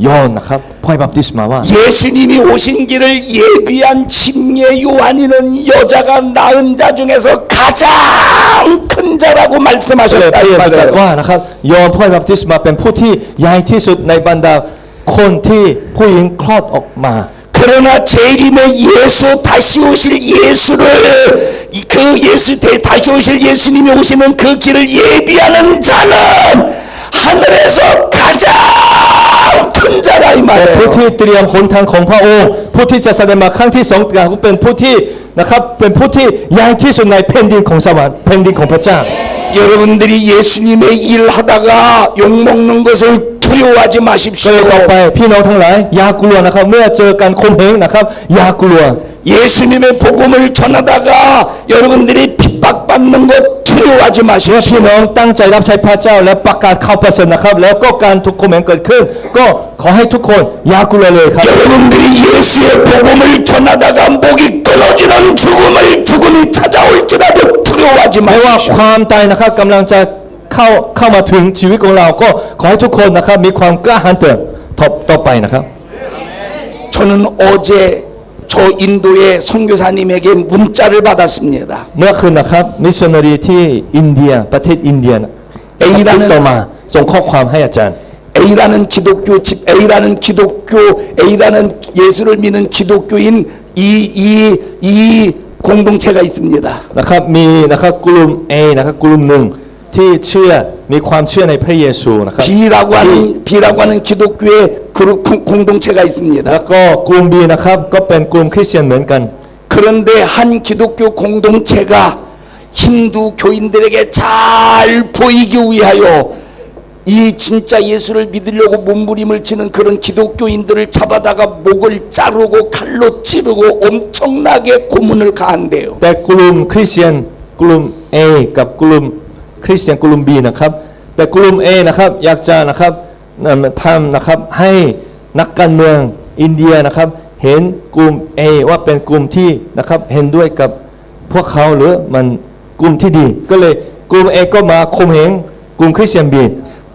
ยอห์นนะครับพ่อบัพติศมาว่า 예수님이 오신 길을 예비한 침례 요한이는 여자가 낳은 자 중에서 가장 큰 자라고 ก็เลยพ 말씀하셨다 ระ 이 เยซูตรัส 말이에요. ว่านะครับยอห์นพ่อบัพติศมาเป็นผู้ที่ใหญ่ที่สุดในบรรดาคนที่ผู้หญิงคลอดออกมา 그러나 재림의 예수 다시 오실 예수를 다시 오실 예수님이 오시는 그 길을 예비하는 자는 하늘에서 가장 큰 자라 이 ผู้ 말이에요. ที่เตรียมหนทางของพระองค์ผู้ที่จะเสด็จมาครั้งที่สองเป็นผู้ที่นะครับเป็นผู้ที่ใหญ่ที่สุดในแผ่นดินของสวรรค์แผ่นดินของพระเจ้า 여러분들이 예수님의 일 하다가 욕먹는 것을 두려워하지 ก็ 마십시오. เลยต่อไปพี่น้องทั้งหลายอย่ากลัวนะครับเมื่อเจอการข่มเหงนะครับอย่ากลัว 예수님의 복음을 전하다가 여러분들이 핍박받는 것 두려워하지 เมื่อ 마십시오. พี่น้องตั้งใจรับใช้พระเจ้าและประกาศข่าวประเสริฐนะครับแล้วก็การถูกข่มเหงเกิดขึ้น ก็ขอให้ทุกคนอย่ากลัวเลยครับ 여러분들이 예수의 복음을 전하다가 목이 끊어지는 죽음이 찾아올지라도 두려워하지 ไม่ว่า 마십시오. ความตายนะครับกำลังจะเข้ามาถึงชีวิตของเราก็ขอให้ทุกคนนะครับมีความกล้าหาญต่อไปนะครับ 저는 어제 저 인도의 선교사님에게 문자를 받았습니다. เมื่อคืนนะครับมิชชันนารีที่อินเดียประเทศอินเดียนะติดต่อมาส่งข้อความให้อาจารย์ A라는 예수를 믿는 기독교인 이 공동체가 있습니다. นะครับมีนะครับกลุ่ม A นะครับกลุ่มหนึ่งที่มีความเชื่อในพระเยซูนะครับ B라고 하는 기독교의 공동체가 있습니다. แล้วก็กลุ่ม B นะครับก็เป็นกลุ่มคริสเตียนเหมือนกัน 그런데 한 기독교 공동체가 힌두 교인들에게 잘 보이기 위하여 이 진짜 예수를 믿으려고 몸부림을 치는 그런 기독교인들을 잡아다가 목을 자르고 칼로 찌르고 엄청나게 고문을 가한대요. แต่กลุ่มคริสเตียนกลุ่ม A กับกลุ่มคริสเตียนกลุ่ม B นะครับแต่กลุ่ม A นะครับอยากจะนะครับทำนะครับให้นักการเมืองอินเดียนะครับเห็นกลุ่ม A ว่าเป็นกลุ่มที่นะครับเห็นด้วยกับพวกเขาหรือมันกลุ่มที่ดี ก็เลยกลุ่ม A ก็มาข่มเหงกลุ่มคริสเตียน B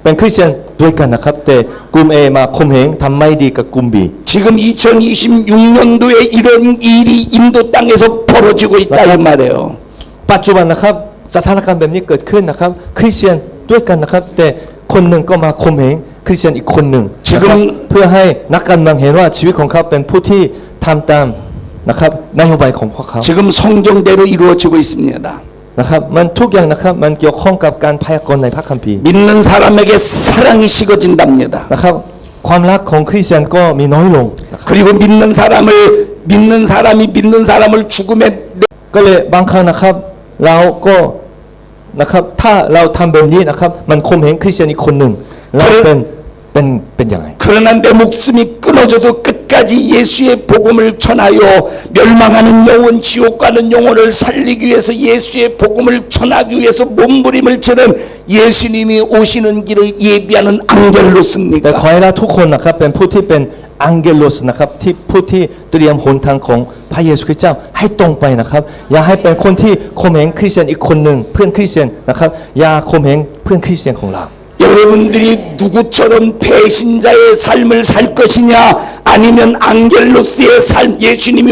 เป็นคริสเตียนด้วยกันนะครับแต่กลุ่ม A มาข่มเหงทำไม่ดีกับกลุ่ม B 지금 2026년도에 이런 일이 인도 땅에서 벌어지고 있다 이 말이에요. ปัจจุบันนะครับสถานการณ์แบบนี้เกิดขึ้นนะครับคริสเตียนด้วยกันนะครับแต่คนหนึ่งก็มาข่มเหง คริสเตียนอีกคนหนึ่ง 지금 นะครับเพื่อให้นักการเมืองเห็นว่าชีวิตของเขาเป็นผู้ที่ทำตามนะครับนโยบายของพวกเขา 지금 성경대로 이루어지고 있습니다. นะครับมันทุกอย่างนะครับมันเกี่ยวข้องกับการพยากรณ์ในพระคัมภีร์ 믿는 사람에게 사랑이 식어진답니다. นะครับความรักของคริสเตียนก็มีน้อยลงนะครับ 그리고 믿는 사람이 믿는 사람을 죽음에 ก็เลยบางครั้งนะครับเราก็นะครับถ้าเราทำแบบนี้นะครับมันข่มเหงคริสเตียนอีกคนหนึ่งแล้วเป็นยังไง 그러나 내 목숨이 끊어져도 끝까지 예수의 복음을 전하여 멸망하는 영혼 지옥 가는 영혼을 살리기 위해서 예수의 복음을 전하기 위해서 몸부림을 치는 예수님이 오시는 길을 예비하는 แต่ 앙겔로스입니까? ขอให้เราทุกคนนะครับเป็นผู้ที่เป็นอังเกโลสนะครับที่ผู้ที่เตรียมหนทางของพระเยซูคริสต์เจ้าให้ตรงไปนะครับอย่าให้เป็นคนที่ข่มเหงคริสเตียนอีกคนหนึ่งเพื่อนคริสเตียนนะครับอย่าข่มเหงเพื่อนคริสเตียนของเรา 여러분들이 누구처럼 배신자의 삶을 살 것이냐 아니면 앙겔로스의 삶 예수님이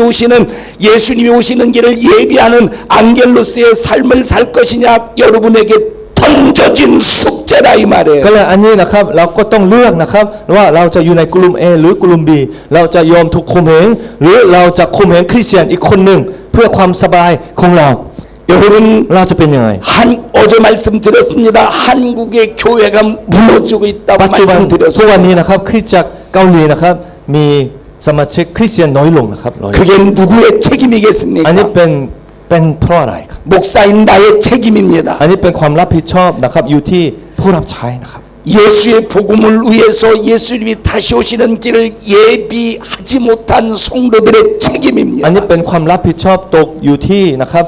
오시는 길을 예비하는 앙겔로스의 삶을 살 것이냐 여러분에게 던져진 숙제다 이 말이에요. ก็เลยอันนี้นะครับเราก็ต้องเลือกนะครับว่าเราจะอยู่ในกลุ่ม A หรือกลุ่ม B เราจะยอมถูกข่มเหงหรือเราจะข่มเหงคริสเตียนอีกคนหนึ่งเพื่อความสบายของเรา 여러분 เราจะเป็นยังไง 어제 말씀드렸습니다. 한국의 교회가 무너지고 있다고 ปัจจุบันทุกวัน 말씀드렸습니다. นี้นะครับคริสตจักรเกาหลีนะครับมีสมาชิกคริสเตียนน้อยลงนะครับน้อยลง 그게 누구의 อันนี้ 책임이겠습니까? เป็นเพราะอะไรครับ 목사인 나의 책임입니다. อันนี้เป็นความรับผิดชอบนะครับอยู่ที่ผู้รับใช้นะครับ 예수의 복음을 위해서 예수님이 다시 오시는 길을 예비하지 못한 성도들의 อันนี้ 책임입니다. เป็นความรับผิดชอบตกอยู่ที่นะครับ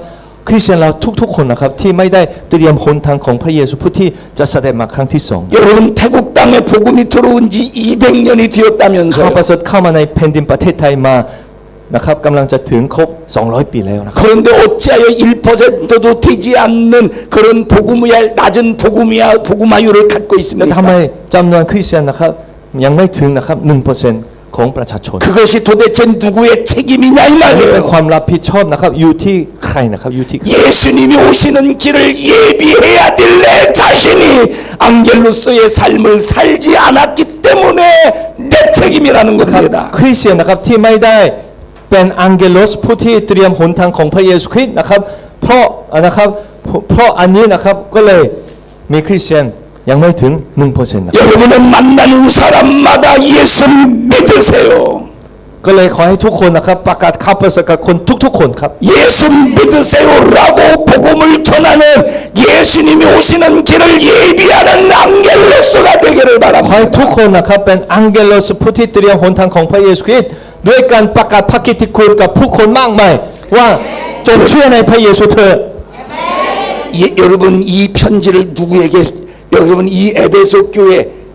คริสเตียนเราทุกๆคนนะครับที่ไม่ได้เตรียมหนทางของพระเยซูผู้ที่จะเสด็จมาครั้งที่สอง 여러분 태국 땅에 복음이 들어온 지 200년이 ข้า 되었다면서요. ประเสริฐเข้ามาในแผ่นดินประเทศไทยมานะครับกำลังจะถึงครบ200 ปีแล้วนะครับ 그런데 어찌하여 1%도 되지 않는 그런 낮은 복음화율을 갖고 แล้วทำไม 있습니까? จำนวนคริสเตียนนะครับยังไม่ถึงนะครับ 1% ของประชาชน 그것이 도대체 누구의 책임이냐 이 อันนี้เป็น 말이에요. ความรับผิดชอบนะครับอยู่ที่ใครนะครับอยู่ที่ 예수님이 오시는 길을 예비해야 될 내 자신이 앙겔로스의 삶을 살지 않았기 때문에 내 책임이라는 นะครับ 겁니다. คริสเตียนนะครับที่ไม่ได้เป็นอังเกโลสผู้ที่เตรียมหนทางของพระเยซูคริสต์นะครับเพราะอันนี้นะครับก็เลยมีคริสเตียนยังไม่ถึง 1% นะ 여러분은 만나는 사람마다 예수 믿으세요. ก็เลยขอให้ทุกคนนะครับประกาศข่าวประเสริฐกับคนทุกๆคนครับ 예수 믿으세요라고 복음을 전하는 예수님이 오시는 길을 예비하는 앙겔로스가 되기를 ขอ 바랍니다. ให้ทุกคนนะครับเป็นอังเกโลสผู้ที่เตรียมหนทางของพระเยซูคริสต์ด้วยการประกาศพระกิตติคุณกับผู้คนมากมายว่าจงเชื่อในพระเยซูเถิด 여러분 이 편지를 누구에게 여러분 이 에베소 교회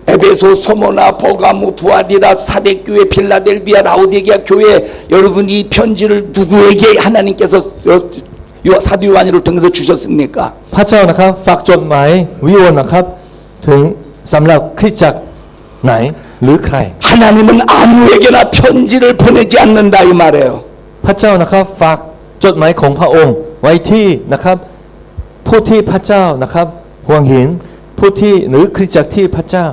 에베소 서모나 버가모 두아디라 사대교회 필라델비아 라오디게아 교회 여러분 이 편지를 누구에게 하나님께서 사도 요한을 통해서 주셨습니까? พระเจ้านะครับฝากจดหมายวิวรณ์นะครับถึงสำหรับคริสตจักรไหนหรือใคร 하나님은 아무에게나 편지를 보내지 않는다 이 말이에요. พระเจ้านะครับฝากจดหมายของพระองค์ไว้ที่นะครับผู้ที่พระเจ้านะครับห่วงเห็นผู้ที่หรือคริสตจักรที่พระเจ้า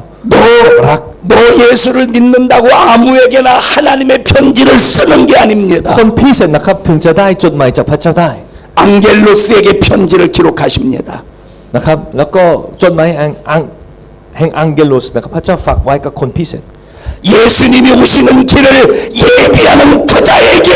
너 예수를 믿는다고 아무에게나 하나님의 편지를 쓰는 게 아닙니다. คนพิเศษนะครับถึงจะได้จดหมายจากพระเจ้าได้ 앙겔로스에게 편지를 기록하십니다. นะครับแล้วก็จดหมายแห่งอังเกโลสนะครับพระเจ้าฝากไว้กับคนพิเศษ 예수님이 오시는 길을 예비하는 그자에게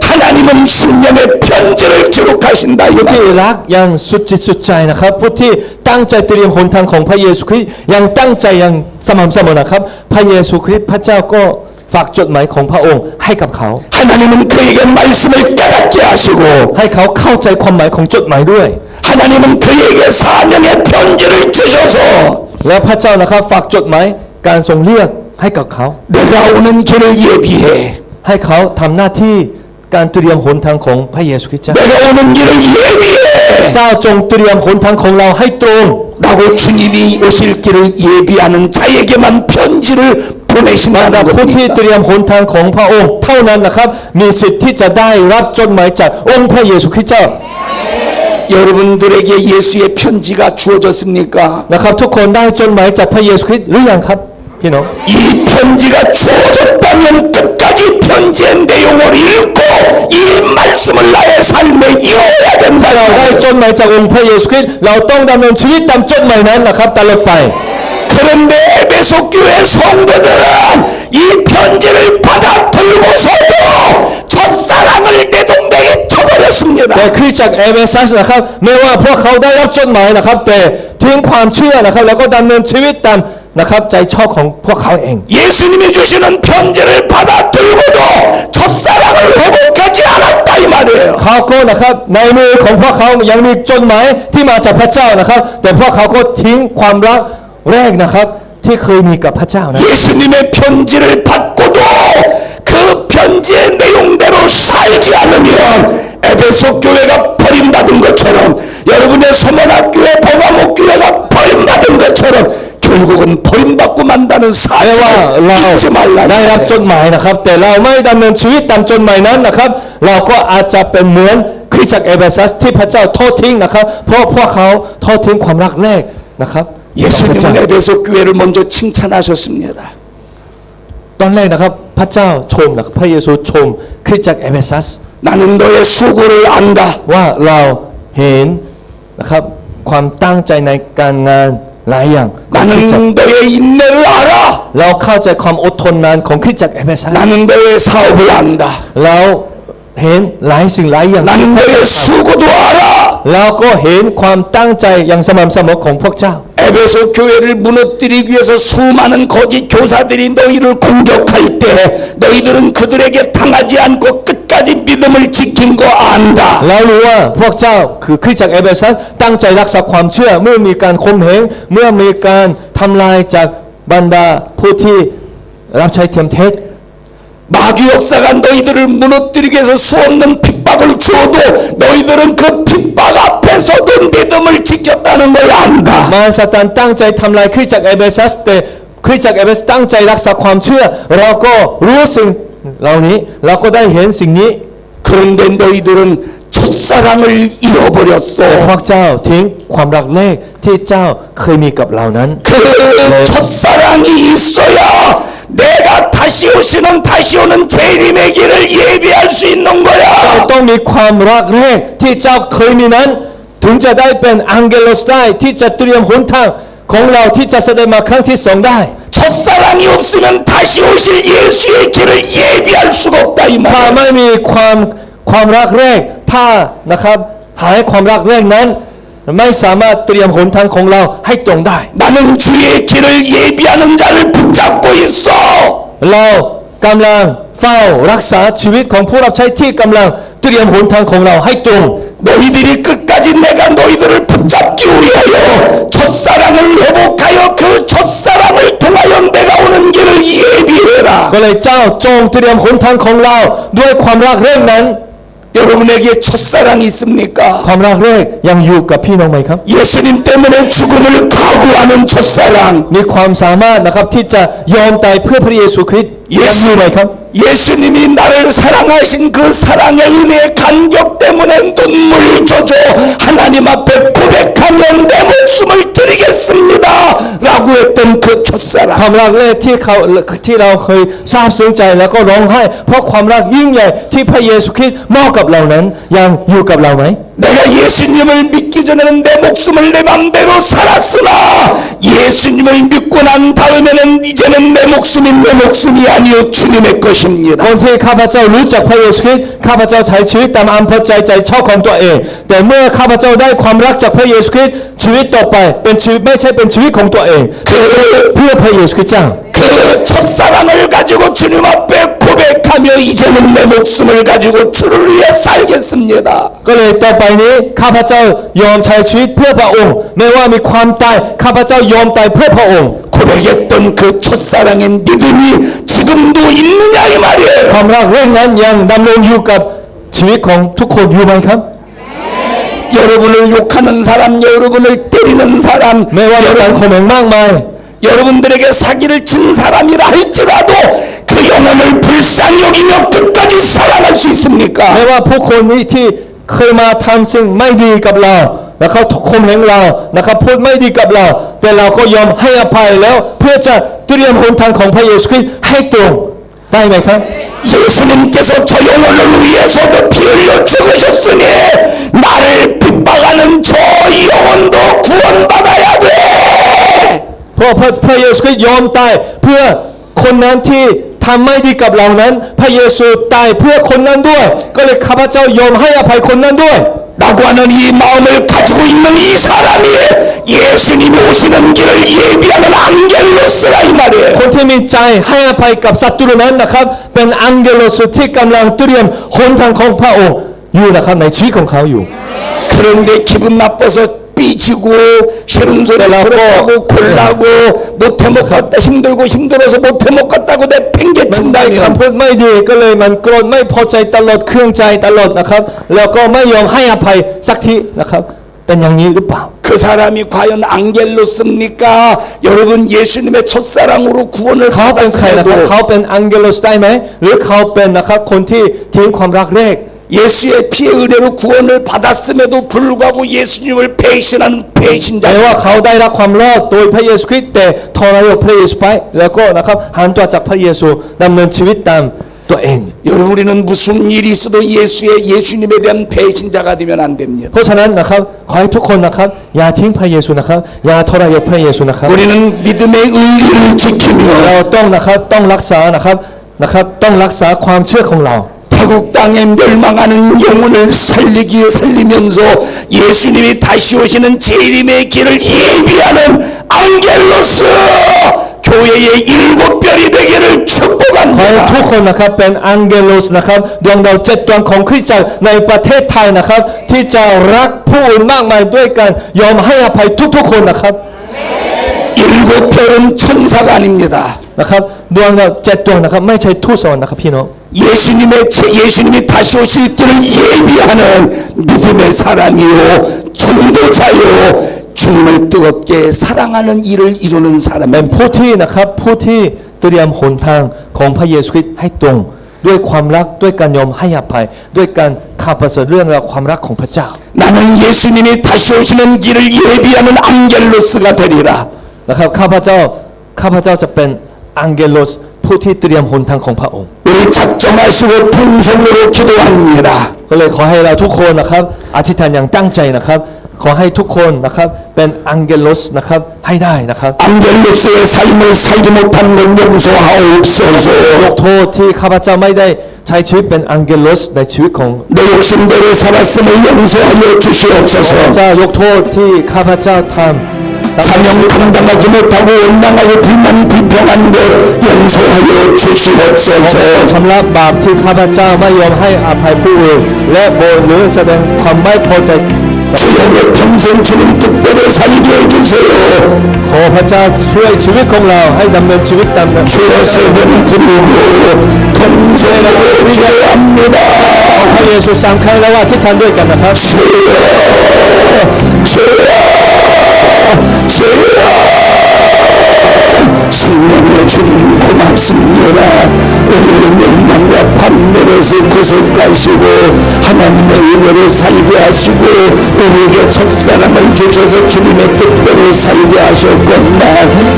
하나님은 신령의 편지를 기록하신다 이 ผู้ที่ 말. รักอย่างสุดจิตสุดใจนะครับผู้ที่ตั้งใจเตรียมหนทางของพระเยซูคริสต์ยังตั้งใจอย่างสม่ำเสมอนะครับพระเยซูคริสต์พระเจ้าก็ฝากจดหมายของพระองค์ให้กับเขา 하나님은 그에게 말씀을 깨닫게 하시고 ให้เขาเข้าใจความหมายของจดหมายด้วย 하나님은 그에게 사명의 편지를 주셔서 แล้วพระเจ้านะครับฝากจดหมายการทรงเรียกให้กับเขา 내가 오는 길을 예비해 ให้เขาทำหน้าที่การเตรียมหนทางของพระเยซูคริสต์เจ้า 내가 오는 길을 예비해 เจ้าจงเตรียมหนทางของเราให้ตรง 라고 주님이 오실 길을 예비하는 자에게만 편지를 บรร 보내신다는 ดาผู้ที่ 겁니다. เตรียมหนทางของพระองค์เท่านั้นนะครับมีสิทธิ์ที่จะได้รับจดหมายจากองค์พระเยซูคริสต์เจ้า 여러분들에게 예수의 편지가 주어졌습니까? นะครับทุกคนได้จดหมายจากพระเยซูคริสต์หรือยังครับ พี่น้อง 이 편지가 주어졌다면 끝까지 편지의 내용을 읽고 이 말씀을 나의 삶에 이어야 ถ้าเราได้ 된다. จดหมายจากองค์พระเยซูคริสต์เราต้องดำเนินชีวิตตามจดหมายนั้นนะครับตลอดไป 그런데 에베소 교회 성도들은 이 편지를 받아 들고서도 첫사랑을 내동댕이 쳐버렸습니다. แต่คริสตจักรเอเฟซัสนะครับแม้ว่าพวกเขาได้รับจดหมายนะครับแต่ทิ้งความเชื่อนะครับแล้วก็ดำเนินชีวิตตามนะครับใจชอบของพวกเขาเอง 예수님이 주시는 편지를 받아 들고도 첫사랑을 회복하지 않았다 이 말이에요. เขาก็นะครับในมือของพวกเขายังมีจดหมายที่มาจากพระเจ้านะครับแต่พวกเขาก็ทิ้งความรักแรกนะครับที่เคยมีกับพระเจ้านะ 예수님의 편지를 받고도 그 편지의 내용대로 살지 않으면 에베소 교회가 버림받은 것처럼 여러분의 소문학교회 봉화목교회가 버림받은 것처럼 결국은 버림받고 만다는 แม้ว่า 사실을 เรา 잊지 말라. ได้รับจดหมายนะครับแต่เราไม่ดำเนินชีวิตตามจดหมายนั้นนะครับเราก็อาจจะเป็นเหมือนคริสตจักรเอเฟซัสที่พระเจ้าทอดทิ้งนะครับเพราะพวกเขาทอดทิ้งความรักแรกนะครับต่อพระเจ้า 예수님은 에베소 교회를 먼저 칭찬하셨습니다. ตอนแรกนะครับพระเจ้าชมนะครับพระเยซูชมคริสตจักรเอเฟซัส 나는 너의 수고를 안다. ว่าเราเห็นนะครับความตั้งใจในการงานหลายอย่างของคริสตจักร 나는 너의 인내를 알아. เราเข้าใจความอดทนนานของคริสตจักรเอเฟซัส 나는 너의 사업을 안다. เราเห็นหลายสิ่งหลายอย่าง 나는 너의 수고도 알아. เราก็เห็นความตั้งใจอย่างสม่ำเสมอของพวกเจ้า 에베소 교회를 무너뜨리기 위해서 수많은 거짓 교사들이 너희를 공격할 때 너희들은 그들에게 당하지 않고 끝까지 믿음을 지킨 거 안다. เรารู้ว่าพวกเจ้าคือคริสตจักรเอเฟซัสตั้งใจรักษาความเชื่อเมื่อมีการข่มเหงเมื่อมีการทำลายจากบรรดาผู้ที่รับใช้เทียมเท็จ 마귀 역사가 너희들을 무너뜨리기 위해서 수없는 핍박을 주어도 너희들은 그 핍박 앞에서도 믿음을 지켰다는 걸 안다. มารซาตานตั้งใจทำลายคริสตจักรเอเฟซัสแต่คริสตจักรเอเฟซัสตั้งใจรักษาความเชื่อเราก็รู้สิ่งเหล่านี้เราก็ได้เห็นสิ่งนี้ 그런데 너희들은 첫사랑을 แต่พว 잃어버렸어. กเจ้าทิ้งความรักแรกที่เจ้าเคยมีกับเรานั้น 그 첫사랑이 있어야 내가 다시 오는 재림의 길을 예비할 수 있는 เจ้า 거야. ต้องมีความรักแรกที่เจ้าเคยมีนั้นถึงจะได้เป็นอังเกโลสได้ที่จะเตรียมหนทางของเราที่จะเสด็จมาครั้งที่สองได้ 첫사랑이 없으면 다시 오실 예수의 길을 예비할 수가 없다 이 ถ้า 말이야. ไม่มีความรักแรกถ้านะครับหายความรักแรกนั้นไม่สามารถเตรียมหนทางของเราให้ตรงได้ 나는 주의 길을 예비하는 자를 붙잡고 있어. เรากำลังเฝ้ารักษาชีวิตของผู้รับใช้ที่กำลังเตรียมหนทางของเราให้ตรง 너희들이 끝까지 내가 너희들을 붙잡기 위하여 첫사랑을 회복하여 그 첫사랑을 통하여 내가 오는 길을 예비해라. ก็เลยเจ้าจงเตรียมหนทางของเราด้วยความรักแรกนั้น 여러분에게 첫사랑이 있습니까? ความรักแรกยังอยู่กับพี่น้องไหมครับ 예수님 때문에 죽음을 각오하는 첫사랑. มีความสามารถนะครับที่จะยอมตายเพื่อพระเยซูคริสต์ยังมีไหมครับ 예수님이 나를 사랑하신 그 사랑의 은혜의 간격 때문에 눈물을 젖어 하나님 앞에 고백하며 내 목숨을 드리겠습니다 라고 했던 그 첫사랑. ความรักแรกที่เราเคยซาบซึ้งใจแล้วก็ร้องไห้เพราะความรักยิ่งใหญ่ที่พระเยซูคริสต์มอบกับเรานั้นยังอยู่กับเราไหม 내가 예수님을 믿기 전에는 내 목숨을 내 맘대로 살았으나 예수님을 믿고 난 다음에는 이제는 내 목숨이 내 목숨이 아니요 주님의 ก่ 것입니다. อนที่ข้าพเจ้ารู้จักพระเยซูคริสต์ข้าพเจ้าใช้ชีวิตตามอำเภอใจชอบของตัวเองแต่เมื่อข้าพเจ้าได้ความรักจากพระเยซูคริสต์ชีวิตต่อไปเป็นชีวิตไม่ใช่เป็นชีวิตของตัวเองเพื่อพระเยซูคริสต์เจ้า 그 첫사랑을 가지고 주님 앞에 고백하며 이제는 내 목숨을 가지고 주를 위해 살겠습니다. ก็เลยต่อไปนี้ข้าพเจ้ายอมใช้ชีวิตเพื่อพระองค์ไม่ว่ามีความตายข้าพเจ้ายอมตายเพื่อพระองค์ 고백했던 그 첫사랑의 믿음이 지금도 있느냐 이 말이에요. ความรักแรกนั้นยังดำรงอยู่กับชีวิตของทุกคนอยู่ไหมครับ 여러분을 욕하는 사람, 여러분을 때리는 사람, ไม่ว่ามีการข่มเหงมากมาย 여러분들에게 사기를 친 사람이라 할지라도 그 영혼을 불쌍히 여기며 끝까지 사랑할 수 있습니까? ไม่ว่าผู้คนนี้ที่เคยมาทำสิ่งไม่ดีกับเราแล้วเขาข่มเหงเรานะครับพูดไม่ดีกับเราแต่เราก็ยอมให้อภัยแล้วเพื่อจะ เตรียมหนทางของพระเยซูคริสต์ให้ตรงได้ไหมครับ 예수님께서 저 영혼을 위해서도 피 흘려 죽으셨으니 나를 핍박하는 저 영혼도 구원받아야 돼. เพราะพระเยซูคริสต์ยอมตายเพื่อคนนั้นที่ทำไม่ดีกับเรานั้นพระเยซูตายเพื่อคนนั้นด้วยก็เลยข้าพเจ้ายอมให้อภัยคนนั้นด้วย 라고 하는 이 마음을 가지고 있는 이 사람이 예수님이 오시는 길을 예비하는 안겔로스라 이 말이에요. คนที่มีใจให้อภัยกับศัตรูนั้นนะครับเป็นอังเกโลสที่กำลังเตรียมหนทางของพระองค์อยู่นะครับในชีวิตของเขาอยู่ 그런데 기분 나빠서 삐지고 싫은 소리 들어가고 골라고 못해 먹겠다 힘들어서 못해 먹겠다고 내 มัน 팽개친다 คำพูดไม่ดีก็เลยมันโกรธไม่พอใจตลอดเครื่องใจตลอดนะครับแล้วก็ไม่ยอมให้อภัยสักทีนะครับเป็นอย่างนี้หรือเปล่า 그 사람이 과연 안겔로스입니까? 여러분 예수님의 첫사랑으로 구원을 เขาเป็นใครนะครับเขา 받았음에도 เป็นอังเกโลสได้ไหมหรือเขาเป็นนะครับคนที่ทิ้งความรักแรก 예수의 피의 은혜로 구원을 받았음에도 불구하고 예수님을 배신하는 แม้ 배신자 ว่าเขาได้รับความรอดโดยพระเยซูคริสต์แต่ทรยศพระเยซูไปแล้วก็นะครับหันตัวจากพระเยซูดำเนินชีวิตตามตัวเอง 여러분 우리는 무슨 일이 있어도 예수님에 대한 배신자가 되면 안 됩니다. เพราะฉะนั้นนะครับขอให้ทุกคนนะครับอย่าทิ้งพระเยซูนะครับอย่าทรยศพระเยซูนะครับ 우리는 믿음의 의리를 เรา 지키며 ต้องนะครับต้องรักษานะครับต้องรักษาความเชื่อของเรา 타국 땅에 멸망하는 영혼을 살리면서 예수님이 다시 오시는 재림의 길을 예비하는 안겔로스 교회의 일곱 별이 되기를 ขอให้ทุก 축복합니다. คนนะครับเป็นอังเกโลสนะครับดวงดาว7ดวงของคริสตจักรในประเทศไทยนะครับที่จะรักผู้อื่นมากมายด้วยกันยอมให้อภัยทุกๆคนนะครับ 일곱 별은 천사가 아닙니다. นะครับดวงดาว7ดวงนะครับไม่ใช่ทูตสวรรค์นะครับพี่น้อง 예수님이 다시 오실 길을 예비하는 믿음의 사람이요 전도자요 주님을 뜨겁게 사랑하는 일을 이루는 เป็น 사람입니다. ผู้ที่นะครับผู้ที่เตรียมหนทางของพระเยซูคริสต์ให้ตรงด้วยความรักด้วยการยอมให้อภัยด้วยการข่าวประเสริฐเรื่องราวความรักของพระเจ้า 나는 예수님이 다시 오시는 길을 예비하는 안겔로스가 되리라. นะครับข้าพเจ้าจะเป็นอังเกโลสผู้ที่เตรียมหนทางของพระองค์ 우리 작정하시고 통성으로 기도합니다. ก็เลยขอให้เราทุกคนนะครับอธิษฐานอย่างตั้งใจนะครับขอให้ทุกคนนะครับเป็นอังเกโลสนะครับให้ได้นะครับ 안겔로스의 삶을 살지 못한 건 용서하옵소서. ยกโทษที่ข้าพเจ้าไม่ได้ใช้ชีวิตเป็นอังเกโลสในชีวิตของ 내 욕심대로 살았음을 용서하여 ข้าพ 주시옵소서. เจ้ายกโทษที่ข้าพเจ้าทำ 사명 감당하지 못하고 원망하고 불평한 것 용서하여 주시옵소서. ชำระบาปที่ข้าพเจ้าไม่ยอมให้อภัยผู้อื่นและโบยหรือแสดงความไม่พอใจ 주여 내 평생 주님 뜻대로 살게 해주세요. ขอพระเจ้าช่วยชีวิตของเราให้ดำเนินชีวิตตามนั้น 주여 세번 드리고 통성으로 기도합니다. พระเยซูสั่งใครแล้วว่าที่ทานด้วยกันนะครับ 성령의 주님 고맙습니다. 우리의 멸망과 판멸에서 구속하시고 하나님의 은혜로 살게 하시고 우리에게 첫사랑을 주셔서 주님의 뜻대로 살게 하셨건만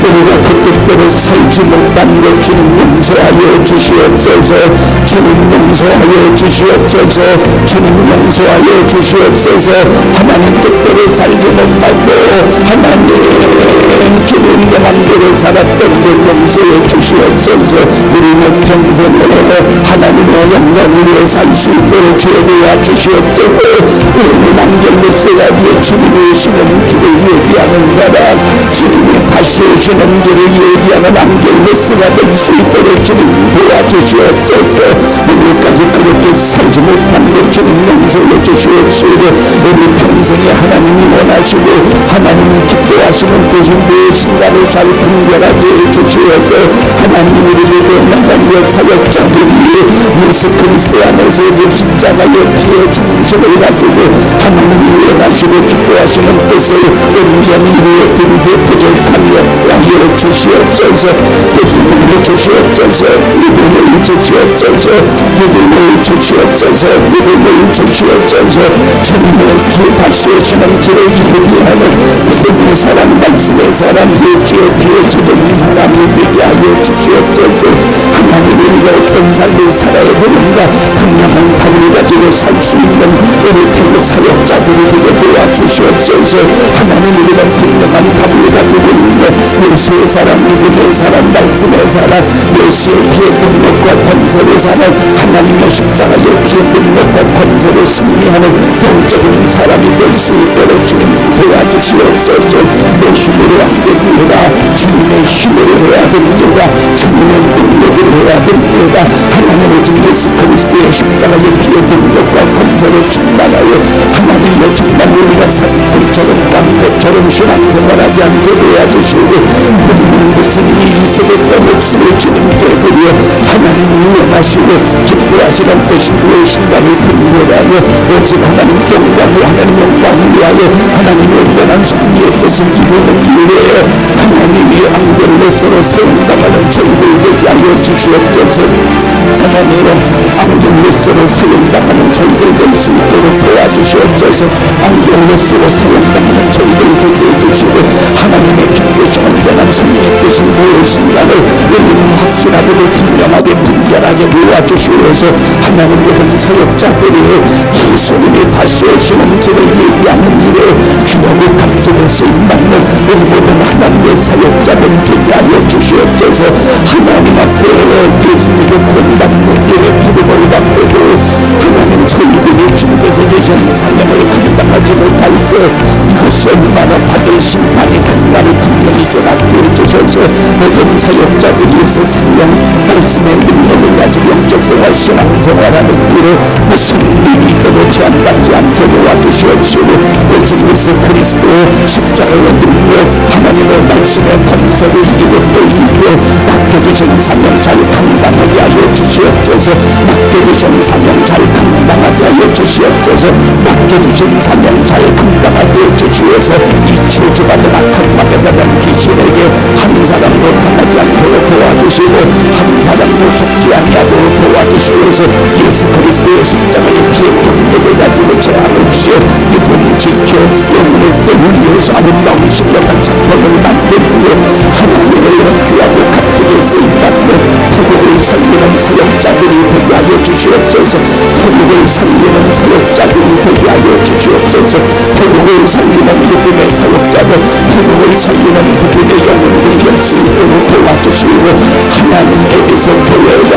우리가 그 뜻대로 살지 못한 것 주님 용서하여 주시옵소서. 주님 용서하여 주시옵소서. 주님 용서하여 주시옵소서. 하나님 뜻대로 살지 못하고 하나님 주님 명함대로 살았던 것 용서해 주시옵소서. 우리는 평생에 하나님의 영광을 위해 살 수 있도록 주여 도와주시옵소서. 우리는 안겔로스가 위해 주님이 오시는 길을 예비하는 사람, 주님이 다시 오시는 길을 예비하는 안겔로스가 될 수 있도록 주님 도와주시옵소서. 오늘까지 그렇게 살지 못한 것 주님 용서해 주시옵소서. 우리 평생에 하나님이 원하시고 하나님이 기뻐하시는 뜻이 무엇인가를 잘 분별하게 해주시옵소서. 하나님 우리를 나가는 사역자들이 예수 그리스도 안에서 십자가의 피의 정신을 가지고 하나님이 원하시고 기뻐하시는 뜻을 온전히 이루어드리게 부족하며 하여 주시옵소서. 믿음을 주시옵소서. 믿음을 주시옵소서. 믿음을 주시옵소서. 믿음을 주시옵소서. 주님의 길 다시 오시는 길을 예비하는 믿음의 사람, 말씀의 사람, 예수의 피에 주된 사람이 되게 하여 주시옵소서. 하나님 우리가 어떤 삶을 살아야 되는가 분명한 답을 가지고 살 수 있는 우리天국 사역자들이 되게 도와주시옵소서. 하나님 우리는 분명한 답을 가지고 있는 예수의 사람, 믿음의 사람, 말씀의 사람, 예수의 피의 능력과 권세의 사람, 하나님의 십자가의 피의 능력과 권세를 승리하는 영적인 사람이 될 수 있도록 주님 도와주시옵소서. 내 힘으로 안 됩니다. 주님의 힘으로 해야 됩니다. 주님의 능력으로 해야 됩니다. 하나님 오직 예수 그리스도의 십자가의 피의 능력과 권세를 충만하여 하나님의 정말 우리가 사기꾼처럼 깡패처럼 신앙생활하지 않게 도와주시고 우리는 무슨 일이 있어도 내 목숨을 주님께 드려 하나님이 원하시고 기뻐하시는 뜻으로 신랑을 분별하여 오직 하나님 영광을 하나님 영광을 위하여 하나님의 온전한 승리의 뜻을 이루는 이외에 하나님이 앙겔로서로 사용당하는 저희들 되게 하여 주시옵소서. 하나님 앙겔로서로 사용당하는 저희들 될 수 있도록 도와주시옵소서. 앙겔로서로 사용당하는 저희들 되게 해주시고 하나님의 기쁘신 온전한 승리의 뜻이 무엇인가를 우리는 확신하고 분명하게 분별하게 도와주시옵소서. 하나님 모든 사역자들이 예수님이 다시 오시는 길을 얘기하는 일에 귀하고 값지게 쓰임받는 우리 모든 하나님의 사역자들 되게 하여 주시옵소서. 하나님 앞에 예수님을 구원받는 일에 부름을 받고 하나님 저희들이 주께서 주신 사명을 감당하지 못할 때 이것이 얼마나 받을 심판이 큰가를 분명히 깨닫게 해주셔서 모든 사역자들이 세상령 말씀의 능력을 가지고 영적 생활 신앙생활하는 일에 무슨 일이 있어도 제한받지 않게 도와주시옵시고 오직 예수 그리스도의 십자가의 능력 하나님의 말씀의 권세를 이기고 또 이기고 맡겨주신 사명 잘 감당하게 하여 주시옵소서. 맡겨주신 사명 잘 감당하게 하여 주시옵소서. 맡겨주신 사명 잘 감당하게 해 주시옵소서. 이 저주받은 악한 막에서 난 귀신에게 한 사람도 당하지 않도록 도와주시고 한 사람도 속지 아니하도록 도와주시옵소서. 예수 그리스도의 십자가의 피의 능력을 가지고 죄악 없이 믿음 지켜 영혼을 때우리 위해서 아름다운 신령한 작품을 만들고 하나님의 귀하고 값지게 쓰임받는 태국을 살리는 사역자들이 되게 하여 주시옵소서. 태국을 살리는 사역자들이 되게 하여 주시옵소서. 태국을 살리는 믿음의 사역자들, 태국을 살리는 믿음의 영혼을 열 수 있도록 도와주시고 하나님에게서 교회가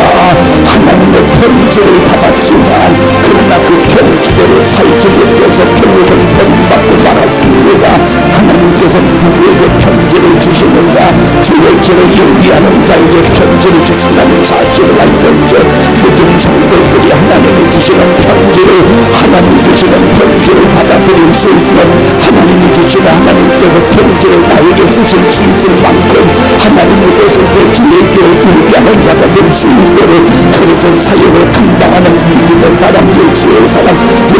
하나님의 편지를 받았지만 그러나 그 편지대로 살지 못해서 결국은 벌받고 말았습니다. 하나님께서 누구에게 편지를 주시는가? 주의 길을 예비하는 자에게 편지를 주신다는 사실을 알면서 모든 성도들이 하나님이 주시는 편지를 하나님이 주시는 편지를 받아들일 수 있는 하나님이 주시는 하나님께서 편지를 나에게 쓰실 수 있을 만큼 하나님의 것을 내 주의 길을 예비하는 자가 될 수 있도록 그래서 사역을 감당하는 믿는 사람, 예수의 사람,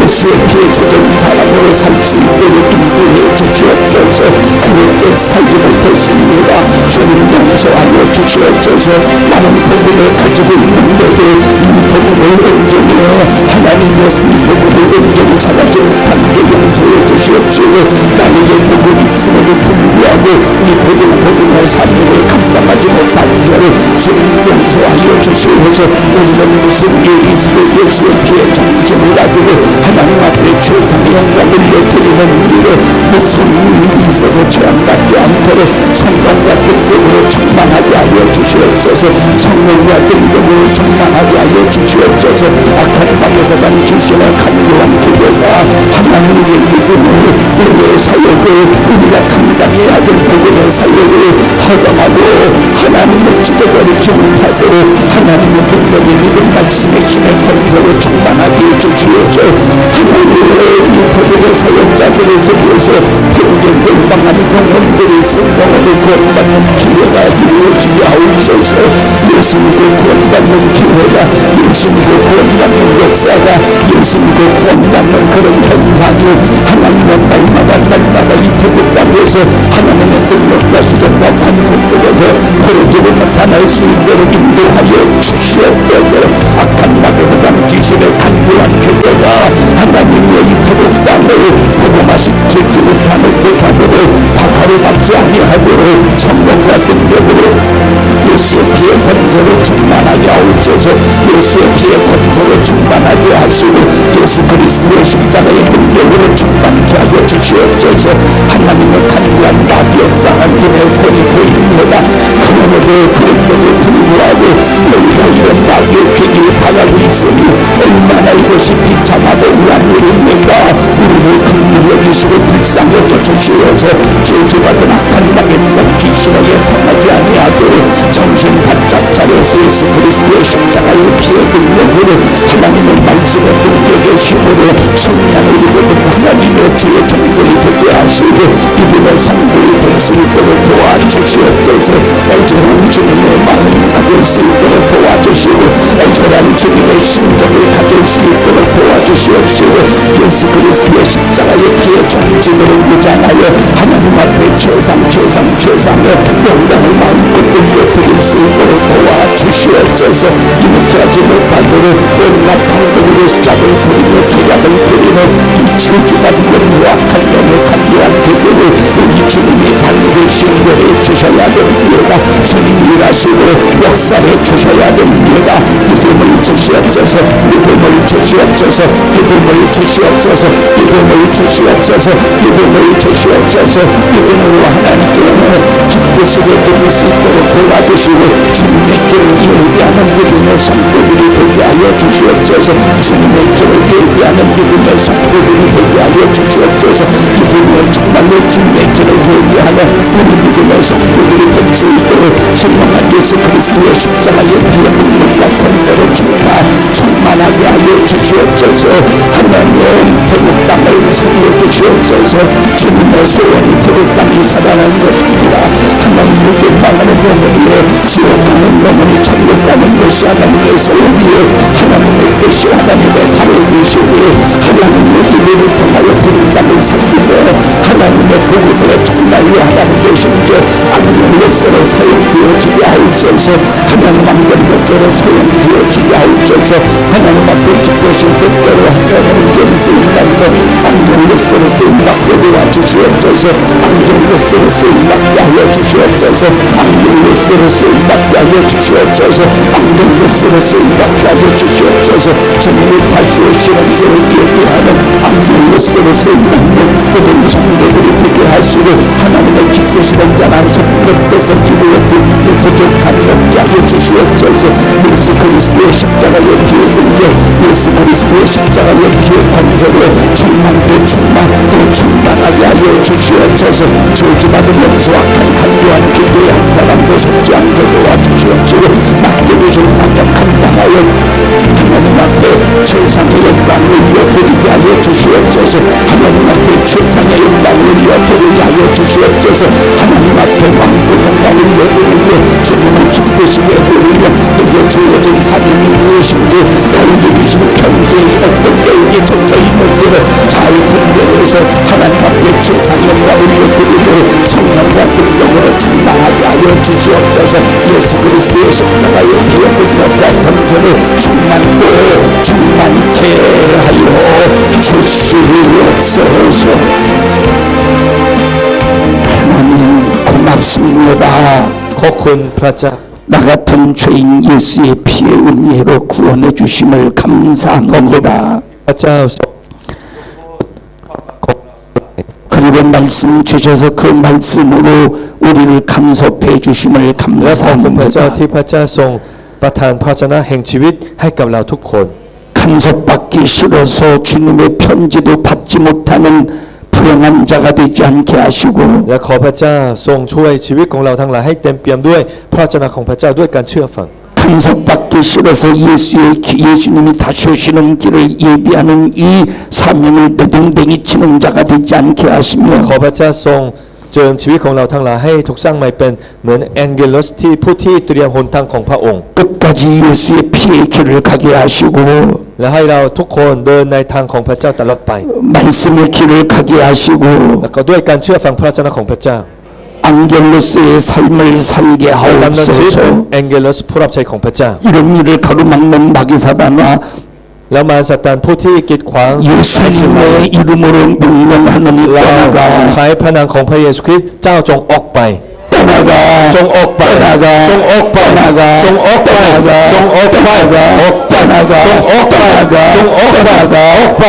예수의 피에 젖은 사람으로 살 수 있도록 인도해 주시옵소서. 그렇게 살지 못했습니다. 주님 용서하여 주시옵소서. 나는 복음을 가지고 있는데도 이 복음을 온전히 하나님의 이 복음을 온전히 잡아지 못한 게 용서해 주시옵시고 나에게 복음이 있음에도 불구하고 이 복음의 사명을 감당하지 못한 자를 주님 용서하여 주시옵소서. 우리는 무슨 일이 있어도 예수의 피에 정신을 가지고 하나님 앞에 최상의 영광을 드리는 일에 무슨 일이 있어도 제한받지 않도록 성령과 능력으로 충만하게 하여 주시옵소서. 성령과 능력으로 충만하게 하여 주시옵소서. 악한 방에서 난 귀신의 간교한 기회가 하나님의 이름을 우리의 사역을 우리가 감당해야 될 복음의 사역을 허용하고 하나님을 찢어버리지 못하도록 하나님의 능력이 믿음 말씀의 힘의 권세로 충만하게 해주시옵소서. 하나님의 이 복음의 사역자들을 통해서天국 멸망하는 영혼들이 생명으로 구원받는 기회가 이루어지게 하옵소서. 예수 믿고 구원받는 기회가, 예수 믿고 구원받는 역사가, 예수 믿고 구원받는 그런 현상이 하나님의 날마다 이 태국 땅에서 하나님의 능력과 이전과 권세 속에서 부르짖고 나타날 수 있도록 인도하여 주시옵소서. 악한 막에서 난 귀신의 간교한 교회가 하나님의 이 태국 땅을 복음화시키지 못하도록 박하를 받지 아니하도록 성령과 능력으로 예수 예수의 피의 권세로 충만하게 하옵소서. 예수의 피의 권세로 충만하게 하시고 예수 그리스도의 십자가의 능력으로 충만케 하여 주시옵소서. 하나님의 간구한 나비 역사한 분의 손이 보입니다. 그런데도 불구하고 우리가 이런 나비의 괴기를 당하고 있으니 얼마나 이것이 비참하고 우한 일입니까? 우리를 긍휼히 여기시고 불쌍히 여겨주시어서 저주받은 악한 땅에서 귀신에게 당하지 아니하도록 정신 바짝 차려서 예수 그리스도의 십자가의 피의 능력으로 하나님의 말씀의 능력의 힘으로 성령을 입은 하나님의 주의 종들이 되게 하시고 이분의 성들이 될 수 있도록 도와주시옵소서. 애절한 주님의 마음을 가질 수 있도록 도와주시고 애절한 주님의 심정을 가질 수 있도록 도와주시옵시고 예수 그리스도의 십자가의 피의 정진으로 무장하여 하나님 앞에 최상의 영광을 마음껏 올려드릴 수 있도록 도와주시옵소서. 이렇게 하지 못하도록 온갖 방법으로 짝을 부리며 계략을 부리는 이 저주받은 무악한 영의 간교한 대결을 우리 주님이 반드시 신뢰해 주셔야 됩니다. 주님이 일하시고 역사해 주셔야 됩니다. 믿음을 주시옵소서. 믿음을 주시옵소서. 믿음을 주시옵소서. 믿음을 주시옵소서. 믿음을 주시옵소서. 믿음으로 하나님께 기쁘시게 드릴 수 있도록 도와주시고 주님의 길을 예비하는 믿음의 성도들이 되게 하여 주시옵소서. 주님의 길을 예비하는 믿음의 성도들이 되게 하여 주시옵소서. 믿음의 정말로 주님의 길을 예비하는 우리 믿음의 성도들이 될 수 있도록 신령한 예수 그리스도의 십자가의 피의 능력과 권세로 충만하게 하여 주시옵소서. 하나님 태국 땅을 살려주시옵소서. 주님의 소원이 태국 땅이 살아나는 것입니다. 하나님을 원망하는 영혼이여 지옥 가는 영혼이 천국 가는 것이 하나님의 소원이여 하나님의 뜻이 하나님의 발을 주시고 하나님의 이름을 통하여 태국 땅을 살리며 하나님의 복음에 정말로 하나님의 심지어 안경로서로 사용되어지게 하옵소서. 하나님 안경로서로 사용되어지게 하옵소서. 하나님 앞에 기쁘신 뜻대로 하나님의 쓰임받는 안경로서로 쓰임받게 도와주시옵소서. 안경로서로 쓰임받게 하여 주시옵소서. 안경로서로 쓰임받게 하여 주시옵소서. 안경로서로 쓰임받게 하여 주시옵소서. 주님이 다시 오시는 일을 예비하는 안경로서로 쓰임받는 모든 성도들이 되게 하시고 하나님의 기쁘시는 자는 성령 뜻을 이루어 드리기 부족함이 없게 하여 주시옵소서. 예수 그리스도의 십자가의 피의 능력 예수 그리스도의 십자가의 피의 권세로 충만하게 하여 주시옵소서. 저주받은 용서와 간교한 기도의 한 사람도 속지 않게 도와주시옵시고 맡겨주신 사명 감당하여 하나님 앞에 최상의 영광을 올려드리게 하여 주시옵소서. 하나님 앞에 최상의 영광을 올려드리게 하여 주시옵소서. 하나님 앞에 왕국 영광을 올려드리며 주님을 기쁘시게 해드리며 내게 주어진 사명이 무엇인지 너에게 주신 경계의 어떤 내용이 적혀있는 일을 잘 분별해서 하나님 앞에 최상의 영광을 올려드리도록 성령과 능력으로 충만하게 하여 주시옵소서. 예수 그리스도의 십자가의 피의 능력과 권세를 충만케 하여 주시옵소서. 하나님 고맙습니다. 거큰 프라자 나 같은 죄인 예수의 피의 은혜로 구원해 주심을 감사합니다. 프라자 그리고 말씀 주셔서 그 말씀으로 우리를 감섭해 주심을 และขอบคุณพระเจ้า 감사합니다. ที่พระเจ้าทรงประทานพระชนะแห่งชีวิตให้กับเราทุกคน 간섭받기 싫어서 주님의 편지도 받지 못하는 불행한 자가 되지 않게 하시고 และขอพระเจ้าทรงช่วยชีวิตของเราทั้งหลายให้เต็มเปี่ยมด้วยพระวจนะของพระเจ้าด้วยการเชื่อฟัง 간섭받기 싫어서 예수님이 다시 오시는 길을 예비하는 이 사명을 내동댕이 치는 자가 되지 않게 하시며 ขอพระเจ้าทรงเจิมชีวิตของเราทั้งหลายให้ถูกสร้างใหม่เป็นเหมือนแองเกลสที่ผู้ที่เตรียมหนทางของพระองค์ 끝까지 예수의 피의 길을 가게 하시고 และให้เราทุกคนเดินในทางของพระเจ้าตลอดไป 말씀의 길을 가게 하시고 แล้วก็ด้วยการเชื่อฟังพระวจนะของพระเจ้า 안겔로스의 삶을 살게 ดำเนินชีวิตเป็น 하옵소서. แองเกลสผู้รับใช้ของพระเจ้า 이런 일을 가로막는 마귀사단과 แล้วมารซาตานผู้ที่กีดขวาง 예수님의 이름으로 명령하느니 เรา 떠나가 ใช้พระนามของพระเยซูคริสต์เจ้าจงออกไป 떠나가 จงออกไป 떠나가 จงออกไป 떠나가 จงออกไป 떠나가 จงออกไป 떠나가 จงออกไป 떠나가 จงออกไป 떠나가 ออกไป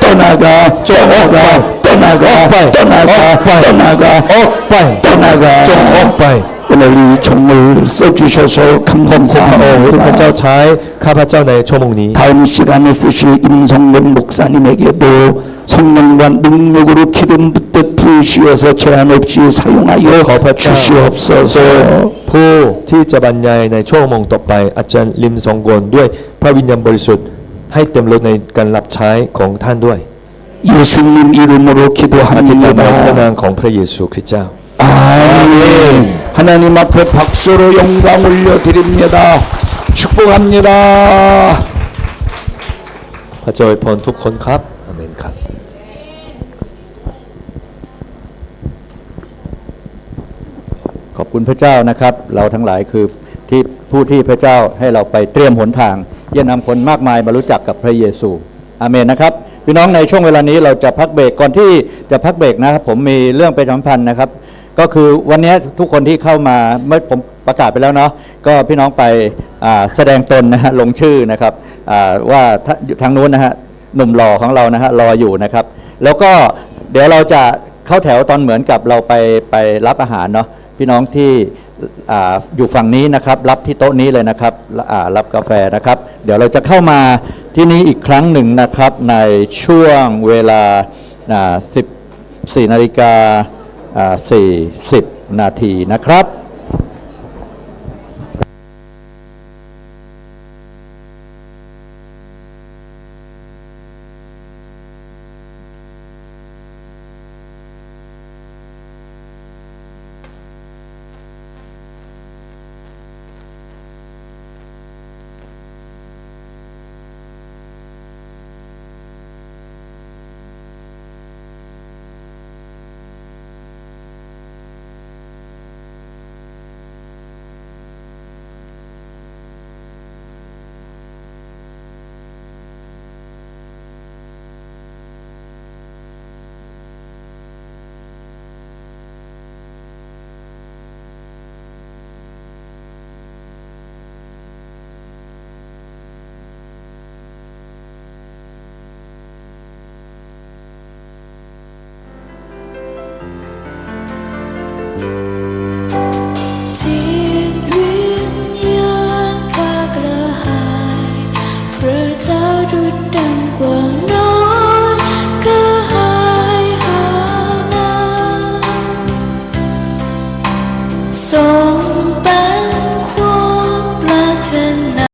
떠나가 จงออกไป 떠나가 ออกไป 떠나가 ออกไป 떠나가 ออกไป 떠나가 จงออกไป 오늘 이 종을 써주셔서 ขอบคุณพระองค์ที่พระเจ้า 감사합니다. ใช้ข้าพเจ้าในชั่วโมงนี้ 다음 시간에 쓰실 임성근 목사님에게도 성령과 능력으로 기름 붓듯 부으시어서 제한 없이 사용하여 ขอพระเจ้า 주시옵소서. ผู้ที่จะบรรยายในชั่วโมงต่อไปอาจารย์ลิมซองกลด้วยพระวิญญาณบริสุทธิ์ให้เต็มล้นในการรับใช้ของท่านด้วย 예수님 이름으로 อธิษฐานในพระ 기도합니다. นามของพระเยซูคริสต์เจ้า 아멘. 하나님 앞에 박수로 영광 올려드립니다. 축복합니다. พระเจ้าอวยพรทุกคนครับอาเมนครับ ขอบคุณพระเจ้านะครับ เราทั้งหลายคือที่ผู้ที่พระเจ้าให้เราไปเตรียมหนทางเยี่ยนนำคนมากมายมารู้จักกับพระเยซูอาเมนนะครับพี่น้องในช่วงเวลานี้เราจะพักเบรกก่อนที่จะพักเบรกนะครับผมมีเรื่องประชาสัมพันธ์นะครับ ก็คือวันนี้ทุกคนที่เข้ามาเมื่อผมประกาศไปแล้วเนาะก็พี่น้องไปแสดงตนนะฮะลงชื่อนะครับว่าทางนู้นนะฮะหนุ่มหล่อของเรานะฮะรออยู่นะครับแล้วก็เดี๋ยวเราจะเข้าแถวตอนเหมือนกับเราไปรับอาหารเนาะพี่น้องที่อยู่ฝั่งนี้นะครับรับที่โต๊ะนี้เลยนะครับรับกาแฟนะครับเดี๋ยวเราจะเข้ามาที่นี้อีกครั้งหนึ่งนะครับในช่วงเวลา14 นาฬิกา40 นาทีนะครับ